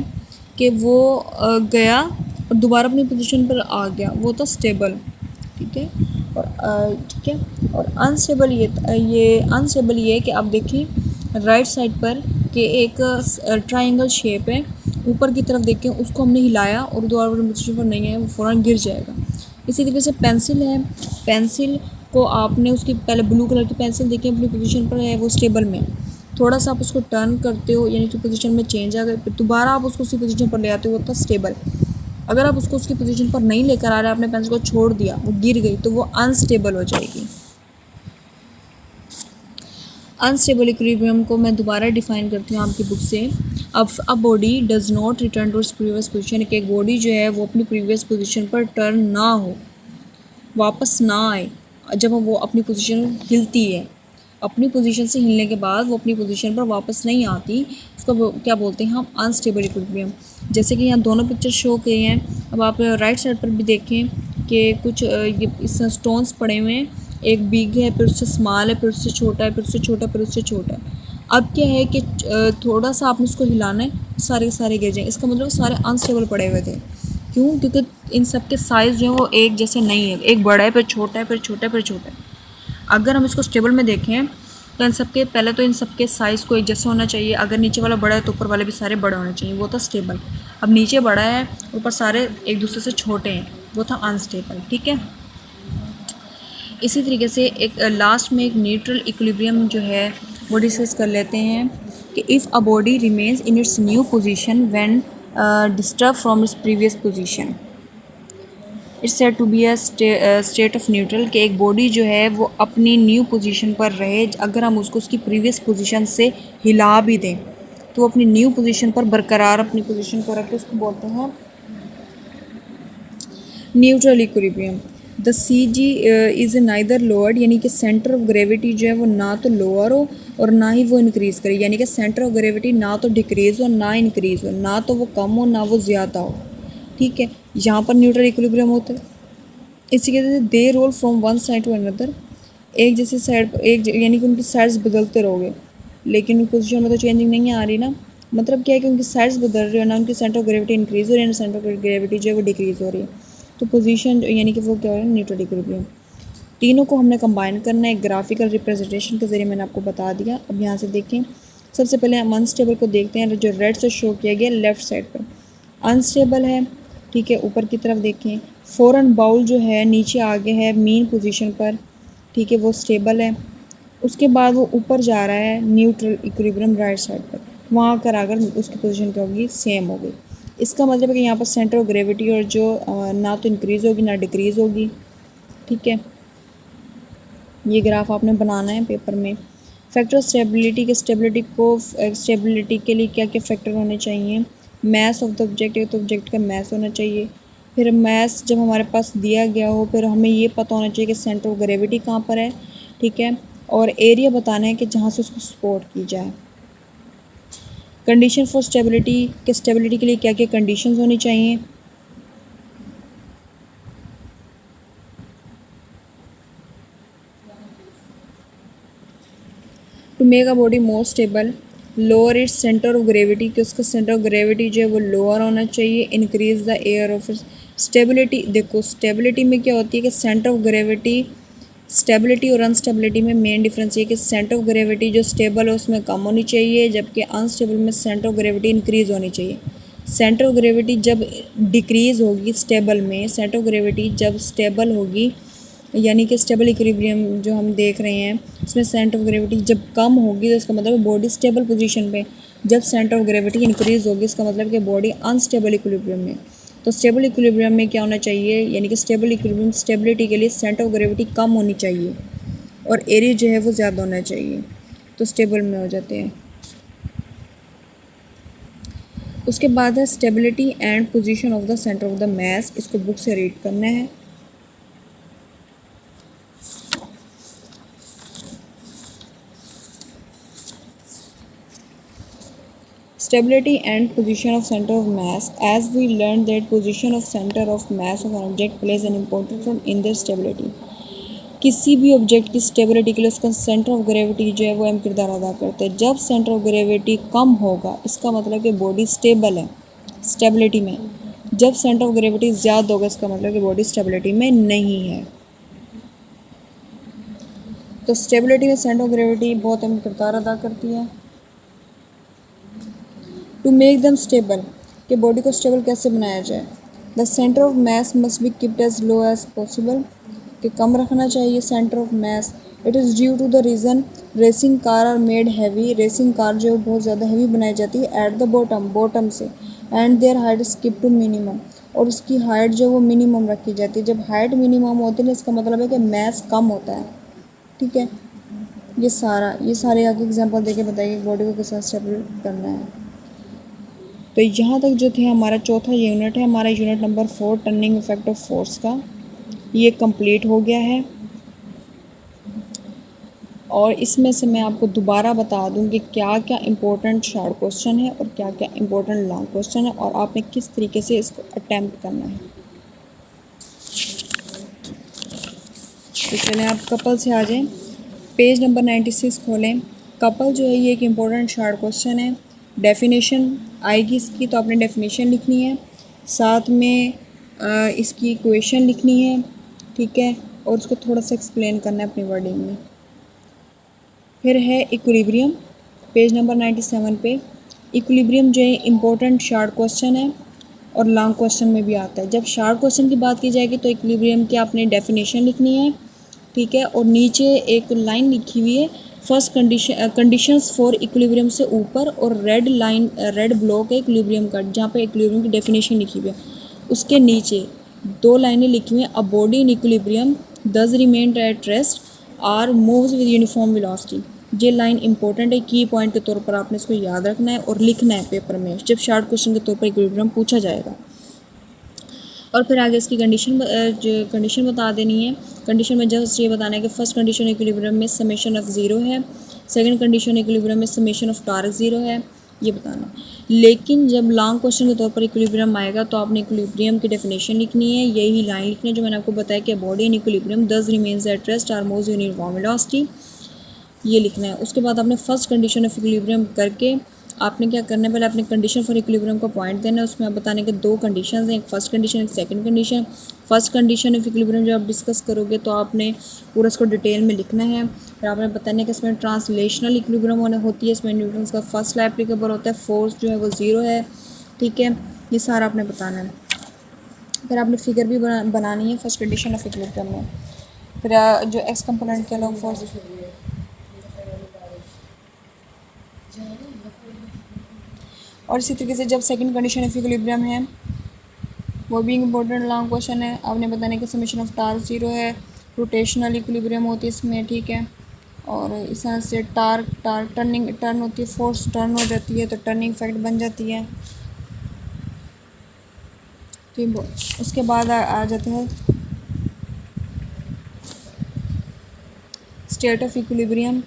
कि वो गया और दोबारा अपनी पोजीशन पर आ गया, वो था स्टेबल। ठीक है। और ठीक है। और अनस्टेबल ये अनस्टेबल ये है कि आप देखें राइट साइड पर कि एक ट्रायंगल शेप है, ऊपर की तरफ देखें, उसको हमने हिलाया और दोबारा पोजीशन पर नहीं है, वो फ़ौरन गिर जाएगा। इसी तरीके से पेंसिल है, पेंसिल को आपने उसकी पहले ब्लू कलर की पेंसिल देखें अपनी पोजीशन पर है, वो स्टेबल में, थोड़ा सा आप उसको टर्न करते हो यानी कि पोजीशन में चेंज आ गई, फिर दोबारा आप उसको उसी पोजीशन पर ले आते हो, वो था स्टेबल। अगर आप उसको उसकी पोजीशन पर नहीं लेकर आ रहे, आपने पेंसिल को छोड़ दिया, वो गिर गई, तो वो अनस्टेबल हो जाएगी। अनस्टेबल इक्विलिब्रियम को मैं दोबारा डिफ़ाइन करती हूँ आपकी बुक से। अब a body does not return to its previous position, कि एक बॉडी जो है वो अपनी प्रीवियस पोजीशन पर टर्न ना हो, वापस ना आए जब वो अपनी पोजीशन हिलती है, अपनी पोजीशन से हिलने के बाद वो अपनी पोजीशन पर वापस नहीं आती, उसको क्या बोलते हैं हम, अनस्टेबल इक्विलिब्रियम। जैसे कि यहाँ दोनों पिक्चर शो किए हैं। अब आप राइट साइड पर भी देखें कि कुछ ये इस स्टोन्स पड़े हुए हैं, एक बिग है, फिर उससे स्मॉल है, फिर उससे छोटा है, फिर उससे छोटा, फिर उससे छोटा है। अब क्या है कि थोड़ा सा आपने उसको हिलाना है, सारे के सारे गिर जाएंगे, इसका मतलब सारे अनस्टेबल पड़े हुए थे। क्यों? क्योंकि इन सब के साइज़ जो है वो एक जैसे नहीं है, एक बड़ा है, फिर छोटा है, फिर छोटा है, फिर छोटा है। अगर हम इसको स्टेबल में देखें तो इन सब के पहले तो इन सब के साइज़ को एक जैसा होना चाहिए। अगर नीचे वाला बड़ा है तो ऊपर वाले भी सारे बड़े होने चाहिए, वो था स्टेबल। अब नीचे बड़ा है, ऊपर सारे एक दूसरे से छोटे हैं, वो था अनस्टेबल। ठीक है, इसी तरीके से एक लास्ट में एक न्यूट्रल इक्विलिब्रियम जो है वो डिस्कस कर लेते हैं कि if a body remains in its new position when disturb from its previous position, it's said to be a state of neutral, कि एक बॉडी जो है वो अपनी न्यू पोजीशन पर रहे, अगर हम उसको उसकी प्रीवियस पोजीशन से हिला भी दें तो वो अपनी न्यू पोजीशन पर बरकरार अपनी पोजीशन को रख के उसको बोलते हैं neutral equilibrium. The C G is neither lowered, यानी कि सेंटर ऑफ ग्रेविटी जो है वो ना तो लोअर हो और ना ही वो इंक्रीज़ करे, यानी कि सेंटर ऑफ ग्रेविटी ना तो डिक्रीज़ हो ना इंक्रीज़ हो, ना तो वो कम हो ना वो ज़्यादा हो। ठीक है, यहाँ पर न्यूट्रल इक्विलिब्रियम होता है। इसी के जैसे they roll from one side to another, एक जैसे साइड एक यानी कि उनकी साइड्स बदलते रहोगे लेकिन पोजीशन में तो चेंजिंग नहीं आ रही ना। मतलब क्या है कि उनकी साइड्स बदल रही है ना, उनकी सेंटर ऑफ ग्रेविटी इंक्रीज़ हो रही है ना सेंटर ऑफ ग्रेविटी जो है वो डिक्रीज़ हो रही है, तो पोजीशन यानी कि वो क्या हो रहा है, न्यूट्रल इक्विलिब्रियम। तीनों को हमने कंबाइन करना है एक ग्राफिकल रिप्रेजेंटेशन के ज़रिए, मैंने आपको बता दिया। अब यहाँ से देखें, सबसे पहले हम अनस्टेबल को देखते हैं, जो रेड से शो किया गया लेफ़्ट साइड पर अनस्टेबल है। ठीक है, ऊपर की तरफ देखें, फ़ौरन बाउल जो है नीचे आगे है मीन पोजीशन पर, ठीक है, वो स्टेबल है। उसके बाद वो ऊपर जा रहा है न्यूट्रल इक्विलिब्रियम राइट साइड पर, वहाँ कर आकर उसकी पोजीशन क्या होगी, सेम होगी। इसका मतलब है कि यहाँ पर सेंटर ऑफ ग्रेविटी और जो ना तो इंक्रीज़ होगी ना डिक्रीज़ होगी। ठीक है, ये ग्राफ आपने बनाना है पेपर में। फैक्टर स्टेबिलिटी के लिए क्या क्या फैक्टर होने चाहिए, मैस ऑफ द ऑब्जेक्ट, तो ऑब्जेक्ट का मैस होना चाहिए। फिर मैस जब हमारे पास दिया गया हो, फिर हमें ये पता होना चाहिए कि सेंटर ऑफ ग्रेविटी कहाँ पर है। ठीक है, और एरिया बताना है कि जहाँ से उसको सपोर्ट की जाए। कंडीशन फॉर स्टेबिलिटी, के स्टेबिलिटी के लिए क्या क्या कंडीशंस होनी चाहिए। To make a body more stable, lower its centre of gravity, कि उसका सेंटर ऑफ ग्रेविटी जो है वो लोअर होना चाहिए। Increase the air of stability, देखो स्टेबिलिटी में क्या होती है कि सेंटर ऑफ ग्रेविटी, स्टेबिलिटी और अनस्टेबिलिटी में मेन डिफरेंस ये कि सेंटर ऑफ ग्रेविटी जो स्टेबल है उसमें कम होनी चाहिए, जबकि अनस्टेबल में सेंटर ऑफ ग्रेविटी इंक्रीज़ होनी चाहिए। सेंटर ऑफ ग्रेविटी जब डिक्रीज़ होगी स्टेबल में, सेंटर ऑफ ग्रेविटी जब स्टेबल होगी, यानी कि स्टेबल इक्विलिब्रियम जो हम देख रहे हैं उसमें सेंटर ऑफ ग्रेविटी जब कम होगी तो इसका मतलब बॉडी स्टेबल पोजीशन पे, जब सेंटर ऑफ ग्रेविटी इंक्रीज़ होगी इसका मतलब कि बॉडी अनस्टेबल इक्विलिब्रियम में। तो स्टेबल इक्विलिब्रियम में क्या होना चाहिए, यानी कि स्टेबल इक्विलिब्रियम स्टेबिलिटी के लिए सेंटर ऑफ ग्रेविटी कम होनी चाहिए और एरिया जो है वो ज़्यादा होना चाहिए, तो स्टेबल में हो जाते हैं। उसके बाद है stability and position of the centre of the मास, इसको बुक से रीड करना है। Stability and position of center of mass, as we learned that position of center of mass of an object plays an important role in their stability। किसी भी object की stability के लिए उसका सेंटर ऑफ ग्रेविटी जो है वो अहम किरदार अदा करता है। जब सेंटर ऑफ ग्रेविटी कम होगा इसका मतलब कि बॉडी स्टेबल है स्टेबिलिटी में, जब सेंटर ऑफ ग्रेविटी ज़्यादा होगा इसका मतलब कि बॉडी स्टेबिलिटी में नहीं है। तो स्टेबिलिटी में सेंटर ऑफ ग्रेविटी बहुत अहम किरदार अदा करती है। टू मेक दम स्टेबल, कि बॉडी को स्टेबल कैसे बनाया जाए, the centre of mass must be keeped as low as possible, कि कम रखना चाहिए centre of mass. It is due to the reason racing car are made heavy, racing car जो है बहुत ज़्यादा हैवी बनाई जाती है एट द बॉटम से, and their height is keep to minimum, और उसकी हाइट जो वो मिनिमम रखी जाती है। जब हाइट मिनिमम होती है इसका मतलब है कि मास कम होता है। ठीक है, ये सारे आगे एग्जांपल देके बताइए बॉडी को किस तरह स्टेबल करना है। तो यहाँ तक जो थे हमारा चौथा यूनिट है, हमारा unit number 4 turning effect of force का, ये कंप्लीट हो गया है। और इसमें से मैं आपको दोबारा बता दूं कि क्या क्या इम्पोर्टेंट शॉर्ट क्वेश्चन है और क्या क्या इम्पोर्टेंट लॉन्ग क्वेश्चन है और आपने किस तरीके से इसको अटैम्प्ट करना है। तो चलें आप कपल से आ जाएं, पेज नंबर 96 खोलें। कपल जो है ये एक इम्पोर्टेंट शॉर्ट क्वेश्चन है। डेफिनेशन आएगी इसकी, तो आपने डेफिनेशन लिखनी है, साथ में इसकी इक्वेशन लिखनी है, ठीक है, और उसको थोड़ा सा एक्सप्लेन करना है अपनी वर्डिंग में। फिर है इक्विलिब्रियम, पेज नंबर 97 पे। इक्विलिब्रियम जो है इम्पोर्टेंट शॉर्ट क्वेश्चन है और लॉन्ग क्वेश्चन में भी आता है। जब शॉर्ट क्वेश्चन की बात की जाएगी तो इक्विलिब्रियम की आपने डेफिनेशन लिखनी है, ठीक है, और नीचे एक लाइन लिखी हुई है फर्स्ट कंडीशंस फॉर इक्विलिब्रियम से ऊपर, और रेड लाइन रेड ब्लॉक है इक्विलिब्रियम का, जहाँ पे इक्विलिब्रियम की डेफिनेशन लिखी हुई है उसके नीचे 2 लाइनें लिखी हुई हैं, a body in equilibrium does remain at rest or moves with uniform velocity. ये लाइन इंपॉर्टेंट है, की पॉइंट के तौर पर आपने इसको याद रखना है और लिखना है पेपर में जब शॉर्ट क्वेश्चन के तौर पर इक्विलिब्रियम पूछा जाएगा। और फिर आगे इसकी कंडीशन बता देनी है। कंडीशन में जस्ट ये बताना है कि फर्स्ट कंडीशन इक्विलिब्रियम में समेशन ऑफ ज़ीरो है, सेकंड कंडीशन इक्विलिब्रियम में समेशन ऑफ टॉर्क ज़ीरो है, ये बताना। लेकिन जब लॉन्ग क्वेश्चन के तौर पर इक्विलिब्रियम आएगा तो आपने इक्विलिब्रियम की डेफिनेशन लिखनी है, यही लाइन लिखनी है जो मैंने आपको बताया कि body in equilibrium does remains at rest or moves in uniform velocity, ये लिखना है। उसके बाद आपने फर्स्ट कंडीशन ऑफ इक्विलिब्रियम करके आपने क्या करना है, पहले अपने कंडीशन फॉर इक्विलिब्रियम को पॉइंट देना है, उसमें आप बताने के 2 कंडीशन हैं, एक फर्स्ट कंडीशन एक second condition. First condition of equilibrium जब आप डिस्कस करोगे तो आपने पूरा इसको डिटेल में लिखना है। फिर आपने बताने कि इसमें ट्रांसलेशनल इक्विलिब्रियम होती है, इसमें न्यूटन्स का फर्स्ट लॉ एप्लीकेबल होता है, फोर्स जो है वो 0 है, ठीक है, ये सारा आपने बताना है। फिर आपने फिगर भी बनानी है फर्स्ट कंडीशन ऑफ इक्विलिब्रियम में। फिर जो एक्स कंपोनेंट के अलॉन्ग फोर्स, और इसी तरीके से जब सेकंड कंडीशन ऑफ इक्विलिब्रियम है वो भी इम्पोर्टेंट लॉन्ग क्वेश्चन है। आपने बताने कि समेशन ऑफ टार्क 0 है, रोटेशनल इक्विलिब्रियम होती है इसमें, ठीक है, और इस तरह से टर्न होती है, फोर्स टर्न हो जाती है तो टर्निंग इफेक्ट बन जाती है। ठीक, उसके बाद आ जाते हैं स्टेट ऑफ इक्विलिब्रियम,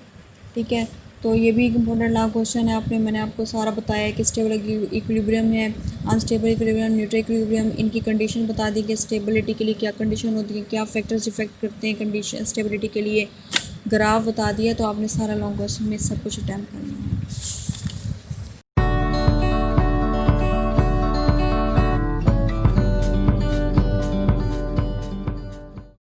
ठीक है, तो ये भी एक इम्पोर्टेंट लॉन्ग क्वेश्चन है। मैंने आपको सारा बताया है कि स्टेबल इक्विलिब्रियम है, अनस्टेबल इक्विलिब्रियम, न्यूट्रल इक्विलिब्रियम, इनकी कंडीशन बता दी कि स्टेबिलिटी के लिए क्या कंडीशन होती है, क्या फैक्टर्स इफेक्ट करते हैं कंडीशन स्टेबिलिटी के लिए, ग्राफ बता दिया। तो आपने सारा लॉन्ग क्वेश्चन में सब कुछ अटैम्प्ट करना है।